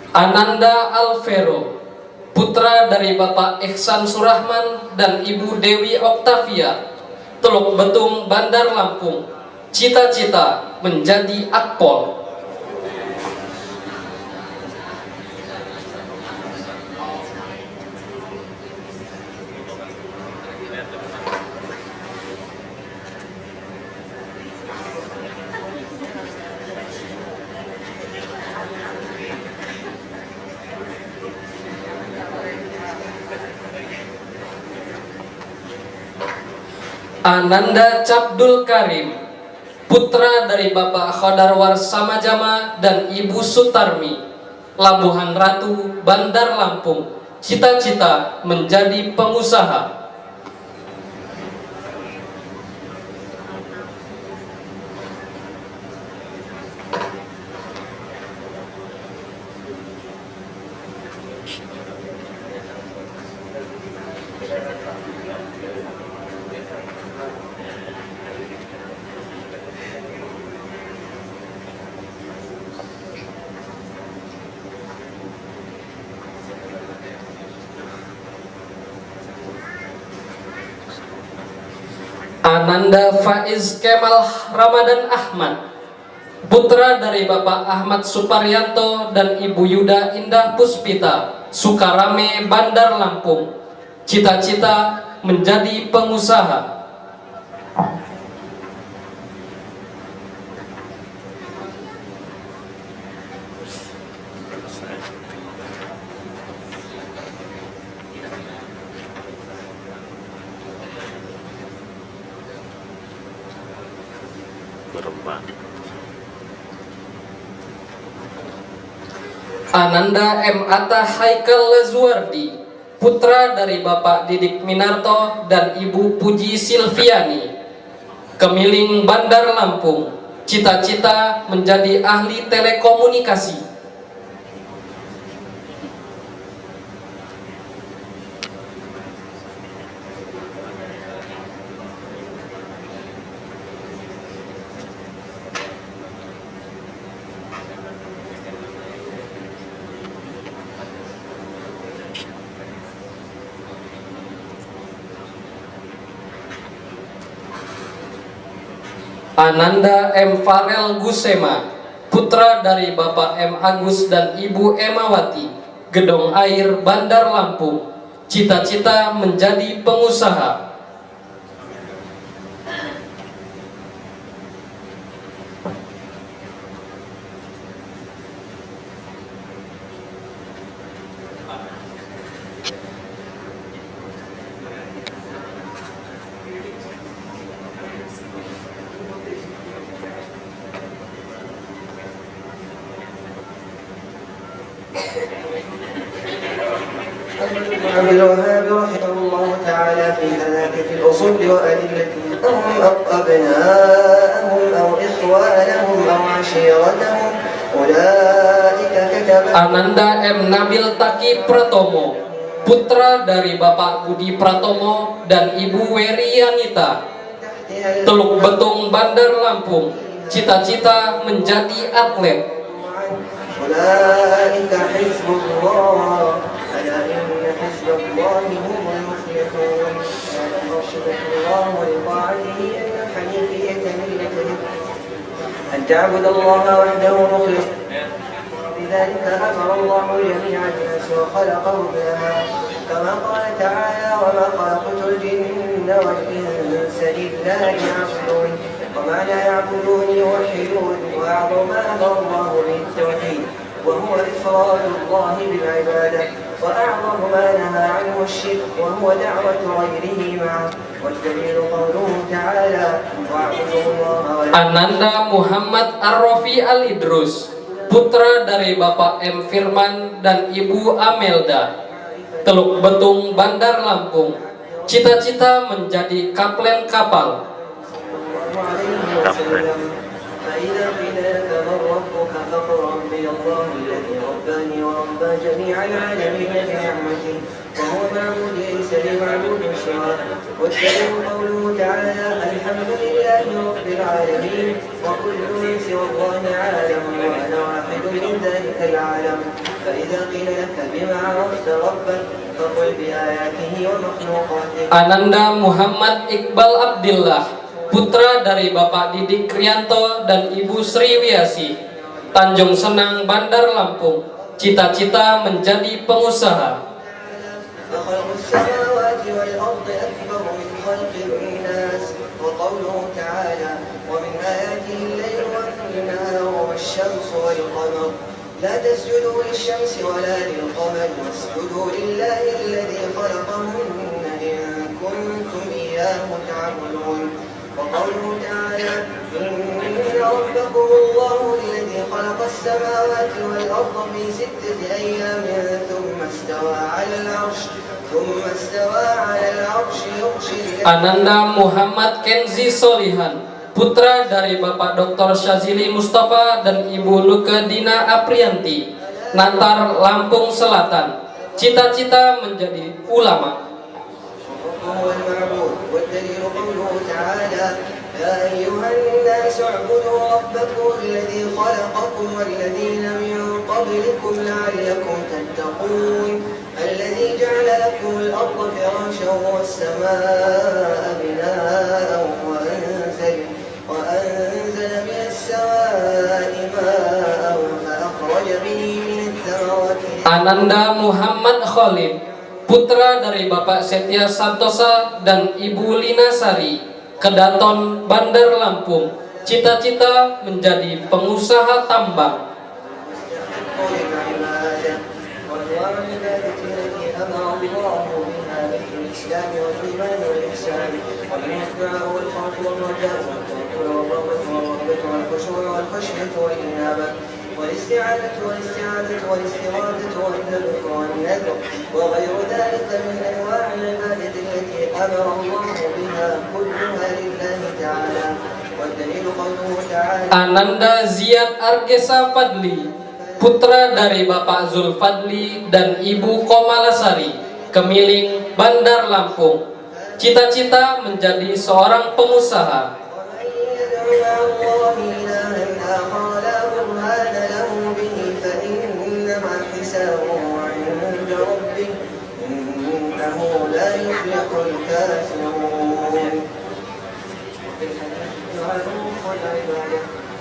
Ananda Alvero, putra dari Bapak Ihsan Surahman dan Ibu Dewi Oktavia, Teluk Betung, Bandar Lampung. Cita-cita menjadi akpol. Ananda Cabdul Karim, putra dari Bapak Khodarwar Samajama dan Ibu Sutarmi, Labuhan Ratu, Bandar Lampung, cita-cita menjadi pengusaha. Ananda Faiz Kemal Ramadan Ahmad, putra dari Bapak Ahmad Suparyanto dan Ibu Yuda Indah Puspita, Sukarame, Bandar Lampung, cita-cita menjadi pengusaha. Berempat. Ananda M. Atta Haikal Lazuardi, putra dari Bapak Didik Minarto dan Ibu Puji Silviani, Kemiling, Bandar Lampung, cita-cita menjadi ahli telekomunikasi. Ananda M. Farel Gusema, putra dari Bapak M. Agus dan Ibu Emawati, Gedong Air, Bandar Lampung, cita-cita menjadi pengusaha. عبد الوهاب رحمه الله تعالى في ثلاثة الأصول وأدلتهم أهم أبناءهم أو إخوانهم أو عشيرتهم أولئك كتب. Ananda M. Nabil Taki Pratomo, putra dari Bapak Budi Pratomo dan Ibu Werianita, Teluk Betung, Bandar Lampung, cita-cita menjadi atlet. أولئك حزب الله ألا إن حزب الله هم المفلحون ألم يرشدك الله لطاعته أن الحنيفية ملة أن تعبد الله وحده مخلص بذلك أمر الله جميع الناس وخلقهم لها كما قال تعالى وما خلقت الجن والإنس إلا ليعبدون ومعنى يعبدون يوحدون وأعظم ما أمر الله به التوحيد وهو إفراد الله بالعبادة وأعظم ما نهى عنه الشرك وهو دعوة غيره معه والدليل قوله تعالى واعبدوا الله Ananda Muhammad Ar-Rafi Al-Idrus, putra dari Bapak M. Firman dan Ibu Amelda, Teluk Betung, Bandar Lampung, cita-cita menjadi kapten kapal. فإذا قيل لك من ربك فقل ربي الله الذي رباني وربى جميع العالمين بنعمته وهو معبود ليس لمعبود سواه والدليل قوله تعالى الحمد لله رب العالمين وكل من سوى الله عالم وأنا واحد من ذلك العالم فإذا قيل لك بما عرفت ربك فقل بآياته ومخلوقاته. Ananda Muhammad Iqbal Abdillah, putra dari Bapak Didik Krianto dan Ibu Sri Wiasi, Tanjung Senang, Bandar Lampung, cita-cita menjadi pengusaha. فخلق السماوات والأرض أكبر من خلق الناس وقوله تعالى ومن آياته الليل والنهار والشمس والقمر لا تسجدوا للشمس ولا للقمر واسجدوا لله الذي خلقهن إن كنتم إياه إياه تعبدون وقوله تعالى إن ربكم الله الذي خلق السماوات والأرض في 6 أيام ثم استوى على العرش يغشي Ananda Muhammad Kenzi Solihan, putra dari Bapak Dr. Syazili Mustafa dan Ibu Luka Dina Aprianti, Natar, Lampung Selatan. Cita-cita menjadi ulama. هو المعبود والدليل قوله تعالى يا أيها الناس اعبدوا ربكم الذي خلقكم والذين من قبلكم لعلكم تتقون الذي جعل لكم الأرض فراشا والسماء بناء وأنزل من السماء ماء فأخرج به من الثمرات. Ananda Muhammad Khalid, putra dari Bapak Setia Santosa dan Ibu Lina Sari, Kedaton, Bandar Lampung. Cita-cita menjadi pengusaha tambang. والاستعانة والاستغاثة والذبح والنذر وغير ذلك من أنواع العبادة التي أمر الله بها كلها لله تعالى والدليل قوله تعالى Ananda Ziyad Argesa Fadli, putra dari Bapak Zulfadli dan Ibu Komalasari, Kemiling, Bandar Lampung. Cita-cita menjadi seorang pengusaha.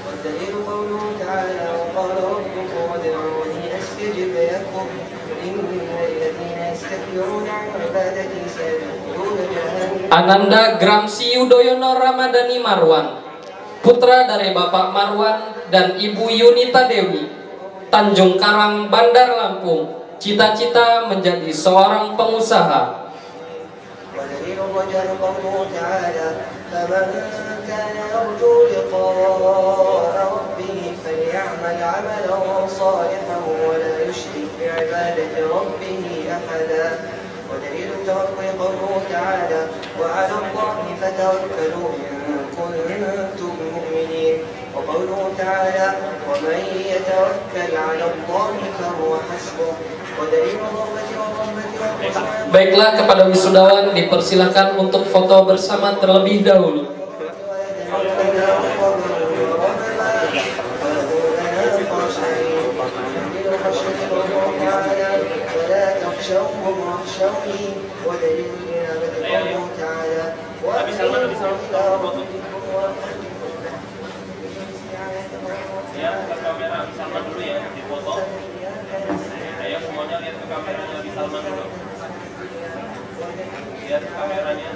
والدليل قوله تعالى وقال ربكم ادعوني استجب لكم إن الذين يستكبرون عن عبادتي سيدخلون جهنم. Ananda Gramsi Yudhoyono Ramadhani Marwan, putra dari Bapak Marwan dan Ibu Yunita Dewi, Tanjung Karang, Bandar Lampung. Cita-cita menjadi seorang pengusaha. ودليل الرجاء قوله تعالى فمن كان يرجو لقاء ربه فليعمل عملا صالحا ولا يشرك بعبادة ربه أحدا ودليل التوكل قوله تعالى وعلى الله فتوكلوا إن كنتم مؤمنين وقوله تعالى ومن يتوكل على الله فهو حسبه ودليل الرغبة والرهبة والخشوع. Baiklah, kepada wisudawan dipersilakan untuk foto bersama terlebih dahulu. Ya, ke kamera Salman dulu ya, difoto. Ayo semuanya lihat ke kameranya di Salman dulu. Lihat ke kameranya.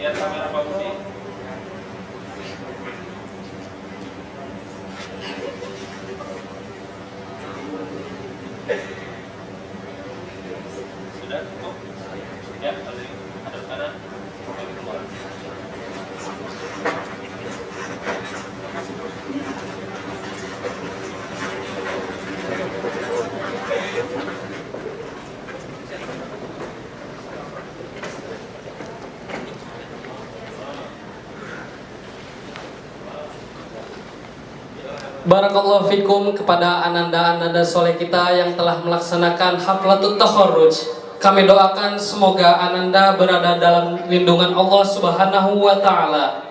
Lihat kamera Pak Budi. Sudah cukup? Ya, ada kanan. Barakallahu fikum kepada ananda-ananda soleh kita yang telah melaksanakan haflatut takharruj. Kami doakan semoga ananda berada dalam lindungan Allah Subhanahu wa taala.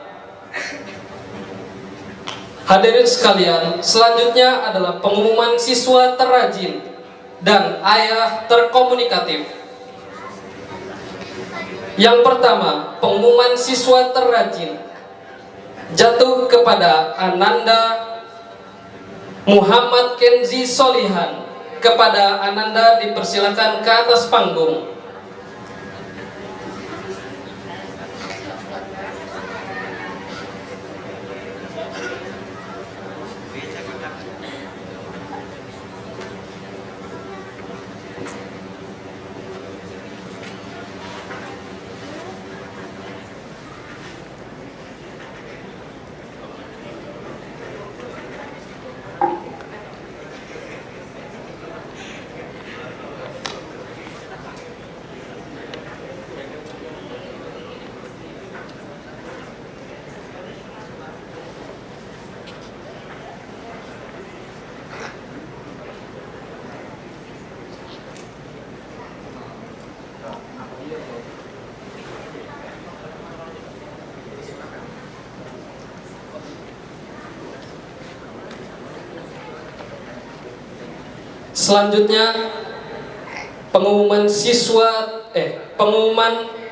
Hadirin sekalian, selanjutnya adalah pengumuman siswa terrajin dan ayah terkomunikatif. Yang pertama, pengumuman siswa terrajin jatuh kepada Ananda Muhammad Kenzi Solihan. Kepada Ananda dipersilakan ke atas panggung. Selanjutnya pengumuman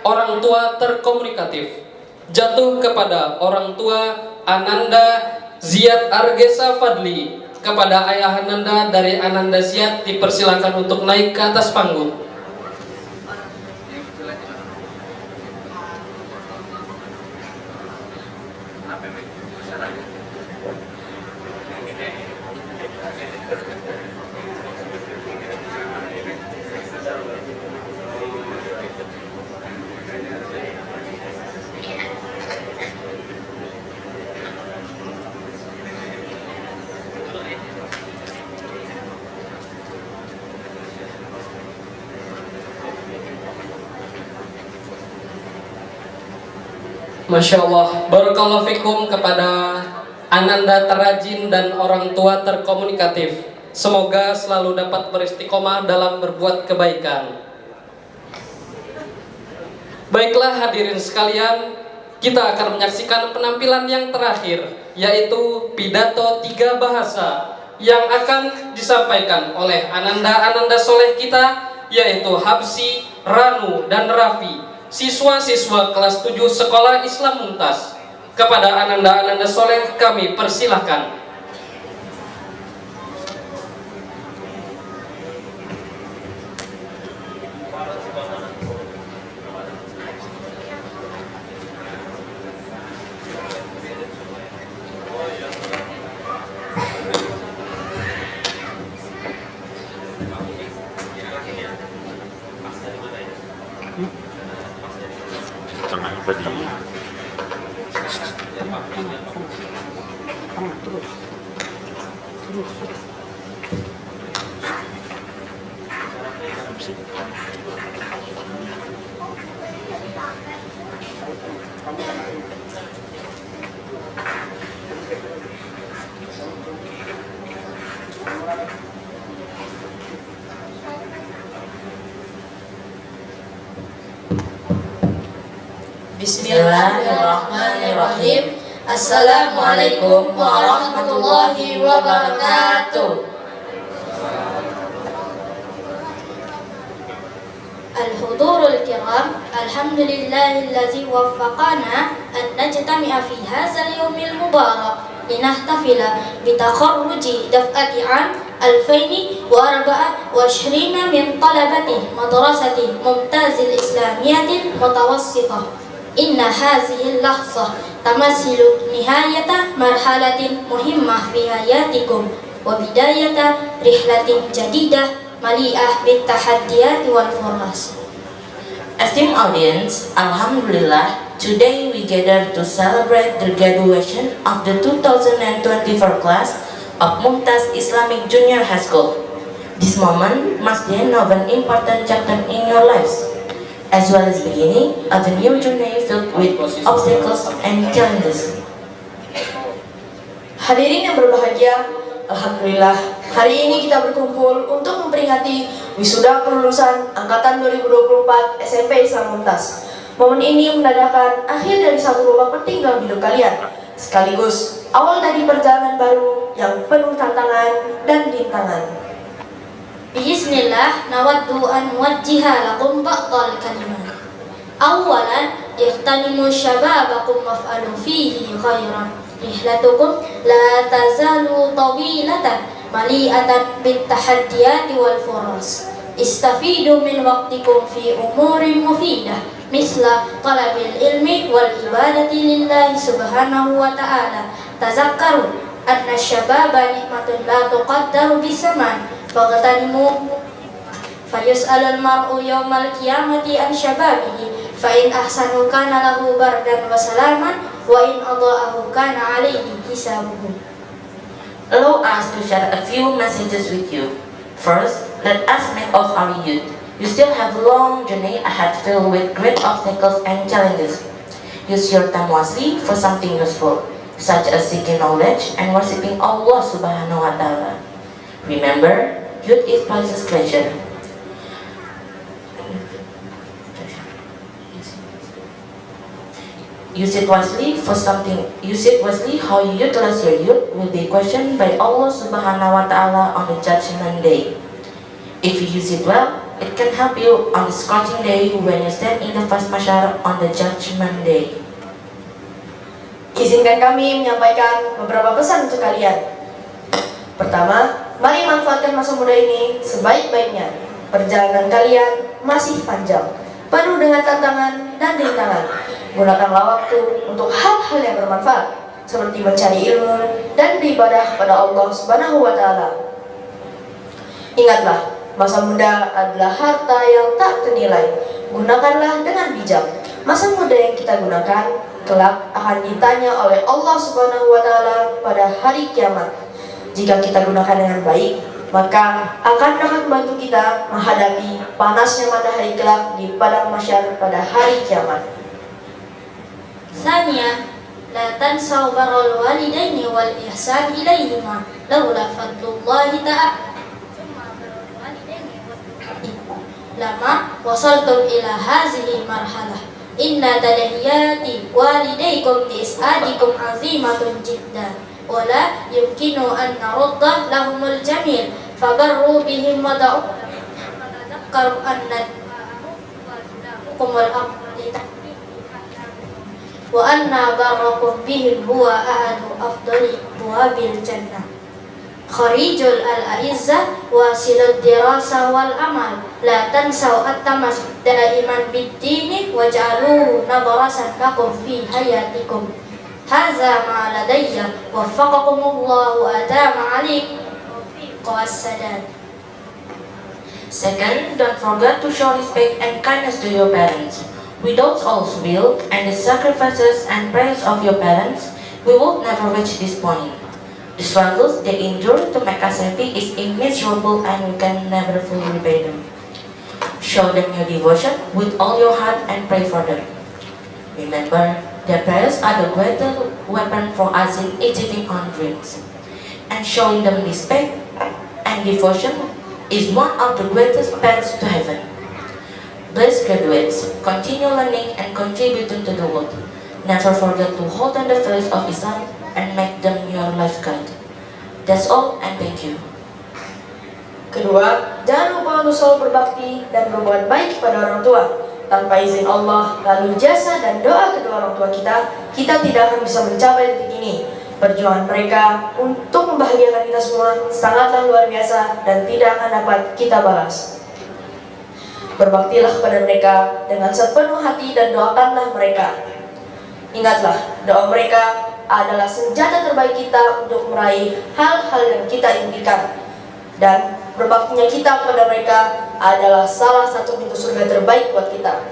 orang tua terkomunikatif jatuh kepada orang tua Ananda Ziyad Argesa Fadli. Kepada ayah Ananda dari Ananda Ziyad dipersilakan untuk naik ke atas panggung. Masya Allah, barakallahu fikum kepada Ananda terrajin dan orang tua terkomunikatif. Semoga selalu dapat beristiqomah dalam berbuat kebaikan. Baiklah hadirin sekalian, kita akan menyaksikan penampilan yang terakhir, yaitu pidato 3 bahasa yang akan disampaikan oleh Ananda soleh kita, yaitu Habsi, Ranu, dan Rafi, siswa-siswa kelas 7 Sekolah Islam Mumtaz. Kepada Ananda soleh kami persilahkan. Tengah apa di Bismillahirrahmanirrahim. Assalamualaikum warahmatullahi wabarakatuh. Al-hudurul kiram, alhamdulillahillazi waffaqana an najtami'a fi hadzal yawmil mubarak linahtafila bitakharruji daf'ati 'am 2024 min talabati madrasati mumtazil islamiyatil mutawassithah. Inna hazihi lahzah tamasilu nihayata marhalatin muhimmah fi hayatikum wa bidayata rihlatin jadidah mali'ah bitahaddiyat wal furas. Esteemed audience, Alhamdulillah, today we gather to celebrate the graduation of the 2024 class of Mumtaz Islamic Junior High School. This moment must be of an important chapter in your lives, as well as beginning of a new journey filled with obstacles and challenges. Hadirin yang berbahagia, alhamdulillah, hari ini kita berkumpul untuk memperingati wisuda kelulusan angkatan 2024 SMP Islam Mumtaz. Momen ini menandakan akhir dari satu babak penting dalam hidup kalian, sekaligus awal dari perjalanan baru yang penuh tantangan dan rintangan. Bismillah, nawaddu an nuwajjiha lakum ba'dal kalimat. Awalan, ihtanimu syababakum waf'alu fihi khairan. Rihlatukum la tazalu tawilatan mali'atan bitahaddiyati wal furas. Istafidu min waqtikum fi umurin mufidah misla talabil ilmi wal ibadati lillahi subhanahu wa ta'ala. Tazakkaru anna syababa nikmatun la tuqaddaru bisaman faghtanimu fayus'alul mar'u yawmal qiyamati an syababihi fa in ahsanu kana lahu bardan wa salaman wa in adha'ahu kana alayhi hisabuhu. Allow us to share a few messages with you. First, let us make of our youth. You still have a long journey ahead filled with great obstacles and challenges. Use your time wisely for something useful, such as seeking knowledge and worshipping Allah Subhanahu wa Ta'ala. Remember, youth is priceless treasure. Use it wisely how you utilize your youth will be questioned by Allah Subhanahu wa Ta'ala on the Judgment Day. If you use it well, it can help you on the scorching day when you stand in the first mahsyar on the judgment day. Izinkan kami menyampaikan beberapa pesan untuk kalian. Pertama, mari manfaatkan masa muda ini sebaik-baiknya. Perjalanan kalian masih panjang, penuh dengan tantangan dan rintangan. Gunakanlah waktu untuk hal-hal yang bermanfaat, seperti mencari ilmu dan beribadah kepada Allah Subhanahu wa Ta'ala. Ingatlah, masa muda adalah harta yang tak ternilai. Gunakanlah dengan bijak. Masa muda yang kita gunakan kelak akan ditanya oleh Allah Subhanahu wa Ta'ala pada hari kiamat. Jika kita gunakan dengan baik, maka akan dapat membantu kita menghadapi panasnya matahari kelak di padang mahsyar pada hari kiamat. Thaniya, la tansau barral walidaini wal ihsan ilaihima laula fadlullahi ta'ala. Lama wasaltum ila hazihi marhalah. Inna tadahiyati walidaykum li is'adikum azimatun jiddan. Wala yumkinu an narudda lahumul jamil fabarru bihim wa da'ukaru anna kumul amri wa anna barrakum bihim huwa ahadu afdali buwabil jannah. Kharijul al-a'izzah wasilud dirasa wal amal la tansau at-tamas daiman bid-dini waj'aluhu nadarasan lakum fi hayatikum. Hadza ma ladayya waffaqakumullahu atama alaikum wassalam. Second, don't forget to show respect and kindness to your parents. Without Allah's will and the sacrifices and prayers of your parents, we will never reach this point. The struggles they endure to make us happy is immeasurable and we can never fully repay them. Show them your devotion with all your heart and pray for them. Remember, their prayers are the greatest weapon for us in achieving our dreams. And showing them respect and devotion is one of the greatest paths to heaven. Blessed graduates, continue learning and contributing to the world. Never forget to hold on the faith of Islam and make them your life guide. That's all, and thank you. Kedua, jangan lupa untuk selalu berbakti dan berbuat baik kepada orang tua. Tanpa izin Allah, lalu jasa dan doa kedua orang tua kita tidak akan bisa mencapai titik ini. Perjuangan mereka untuk membahagiakan kita semua sangatlah luar biasa dan tidak akan dapat kita balas. Berbaktilah kepada mereka dengan sepenuh hati dan doakanlah mereka. Ingatlah, doa mereka adalah senjata terbaik kita untuk meraih hal-hal yang kita impikan. Dan berbaktinya kita kepada mereka adalah salah satu pintu surga terbaik buat kita.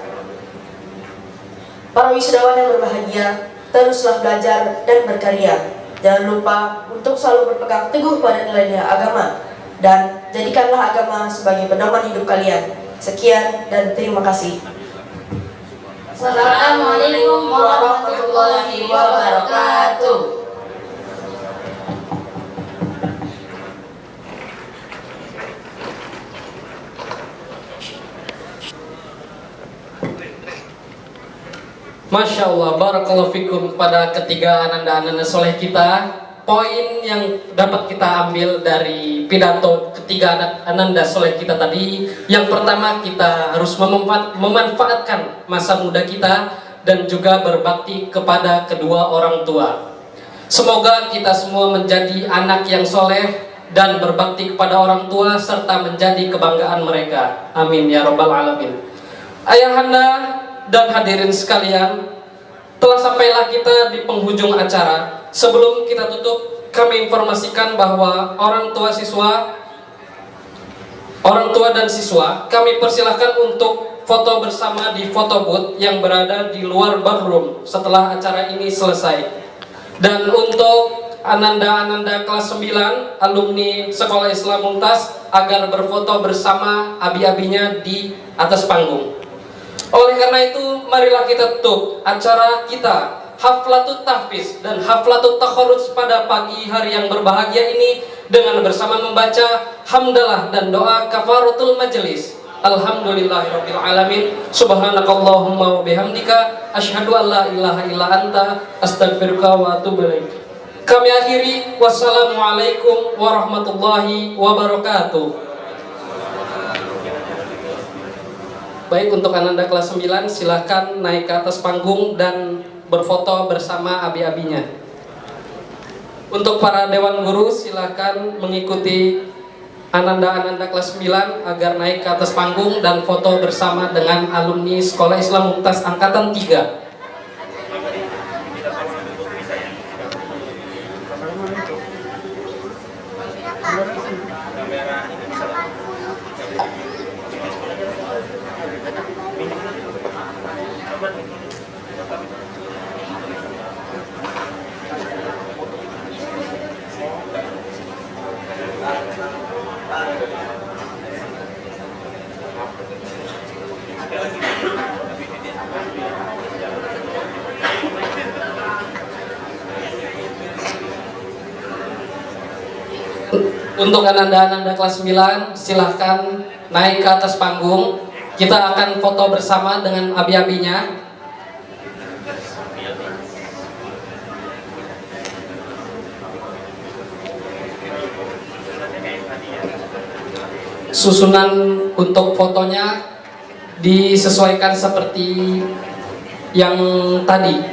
Para wisudawan yang berbahagia, teruslah belajar dan berkarya. Jangan lupa untuk selalu berpegang teguh pada nilai-nilai agama. Dan jadikanlah agama sebagai pedoman hidup kalian. Sekian dan terima kasih. Assalamualaikum warahmatullahi wabarakatuh. Masya Allah, barakallahu fikum kepada ketiga ananda-ananda soleh kita. Poin yang dapat kita ambil dari pidato ketiga ananda soleh kita tadi, yang pertama kita harus memanfaatkan masa muda kita dan juga berbakti kepada kedua orang tua. Semoga kita semua menjadi anak yang soleh dan berbakti kepada orang tua serta menjadi kebanggaan mereka. Amin ya rabbal alamin. Ayahanda dan hadirin sekalian, telah sampailah kita di penghujung acara. Sebelum kita tutup, kami informasikan bahwa orang tua dan siswa kami persilahkan untuk foto bersama di foto booth yang berada di luar ballroom setelah acara ini selesai. Dan untuk ananda-ananda kelas 9 alumni Sekolah Islam Mumtaz agar berfoto bersama abi-abinya di atas panggung. Oleh karena itu, marilah kita tutup acara kita Haflatut Tahfiz dan Haflatut Takharruj pada pagi hari yang berbahagia ini dengan bersama membaca hamdalah dan doa kafaratul majelis. Alhamdulillahirabbil alamin. Subhanakallahumma wa bihamdika asyhadu an la ilaha illa anta astaghfiruka wa atubu ilaik. Kami akhiri, wassalamualaikum warahmatullahi wabarakatuh. Baik, untuk Ananda kelas 9 silahkan naik ke atas panggung dan berfoto bersama abi-abinya. Untuk para dewan guru silahkan mengikuti Ananda kelas 9 agar naik ke atas panggung dan foto bersama dengan alumni Sekolah Islam Mumtaz Angkatan 3. Untuk Ananda kelas 9 silahkan naik ke atas panggung. Kita akan foto bersama dengan abi-abinya. Susunan untuk fotonya disesuaikan seperti yang tadi.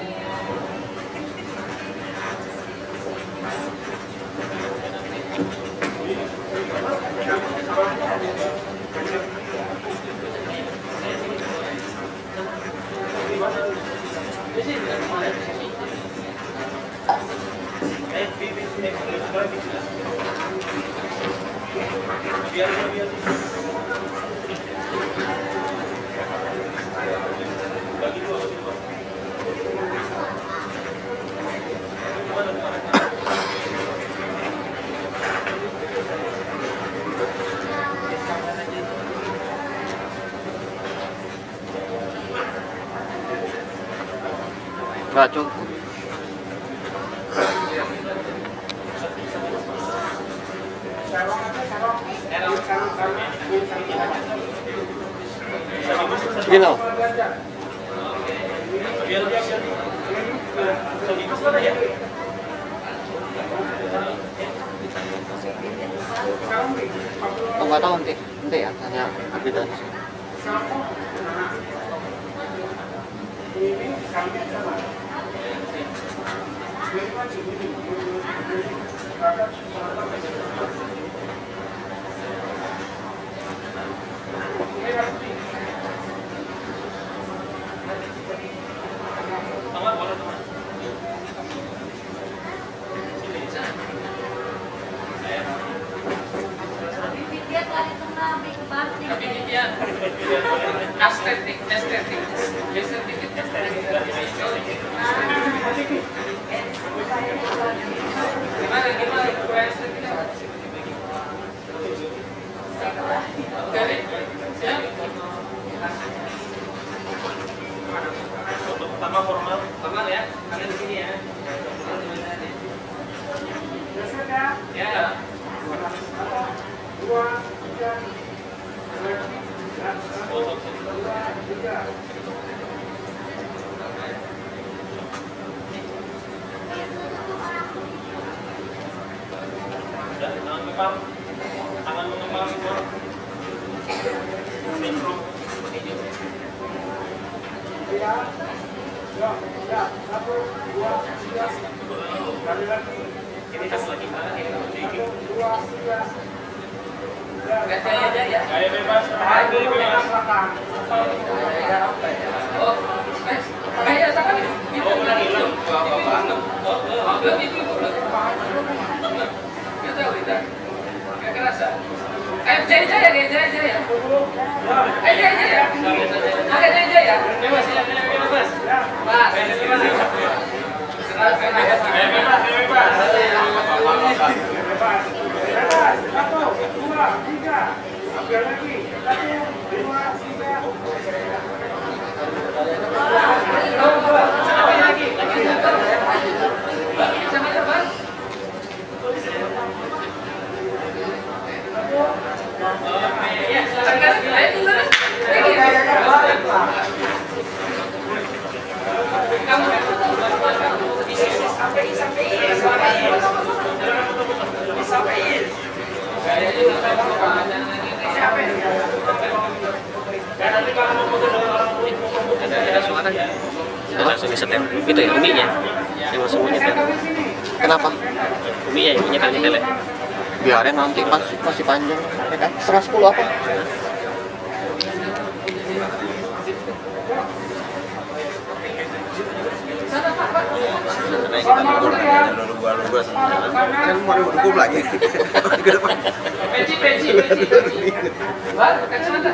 Nggak cukup. Gini loh. Oh, nggak tahu nanti ya tanya beda. Pertama formal ya, kalian di sini ya. Ya. 2, 3. Tangan mengembang semua. Ya, 1, 2, 3. Kali lagi. Ini tas lagi mana ini? 1, 2, 3. Gaya bebas, gaya bebas. Oh, gaya tangan itu udah hilang. Belum itu belum. Nggak tahu kita. Nggak kerasa. Ayo jaya deh, jaya. Ayo jaya. Ada jaya. Bebas ya, bebas. Mas, bebas. Gaya bebas. 1, 2, 3. Ambil lagi. 1, 2, 3. Sampai lagi. Sampai lepas. Ya, silakan. Ayo terus. Kamu langsung disetel. Itu ya uminya yang langsung nyetel. Kenapa? Umi ya nyetel ya. Biarin nanti masih panjang, ya kan? 11:30 apa? Kan mau dihukum lagi. Ke depan. Peci. Baru kacamata.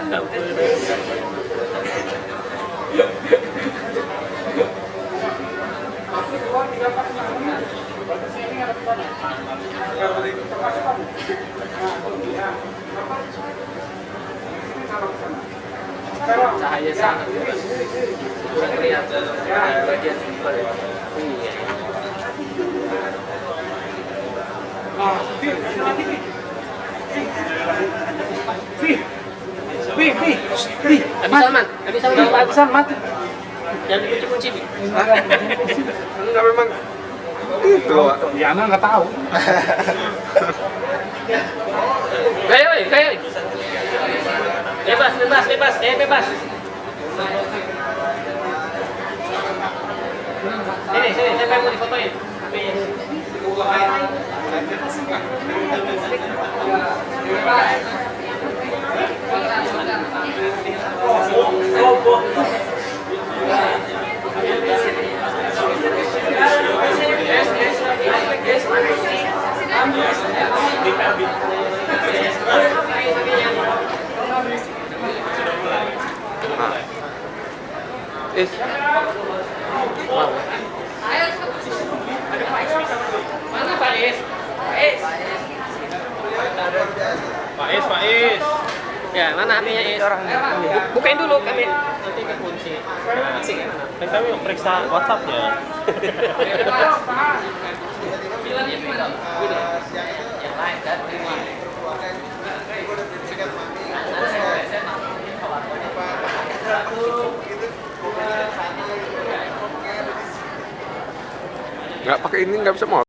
Cahaya sangat kurang kelihatan bagian simpel. Habis Salman. Yang kunci-kunci. Enggak memang itu. Ya anak nggak tahu. Kayak. Bebas. Sini, saya mau difotoin. Mana Pak Is? Pak Is. Ya, mana HP-nya Is? Bukain dulu kami nanti kekunci. Kan kami mau periksa WhatsApp-nya. Yang lain kan terima. Nggak pakai ini nggak bisa mau.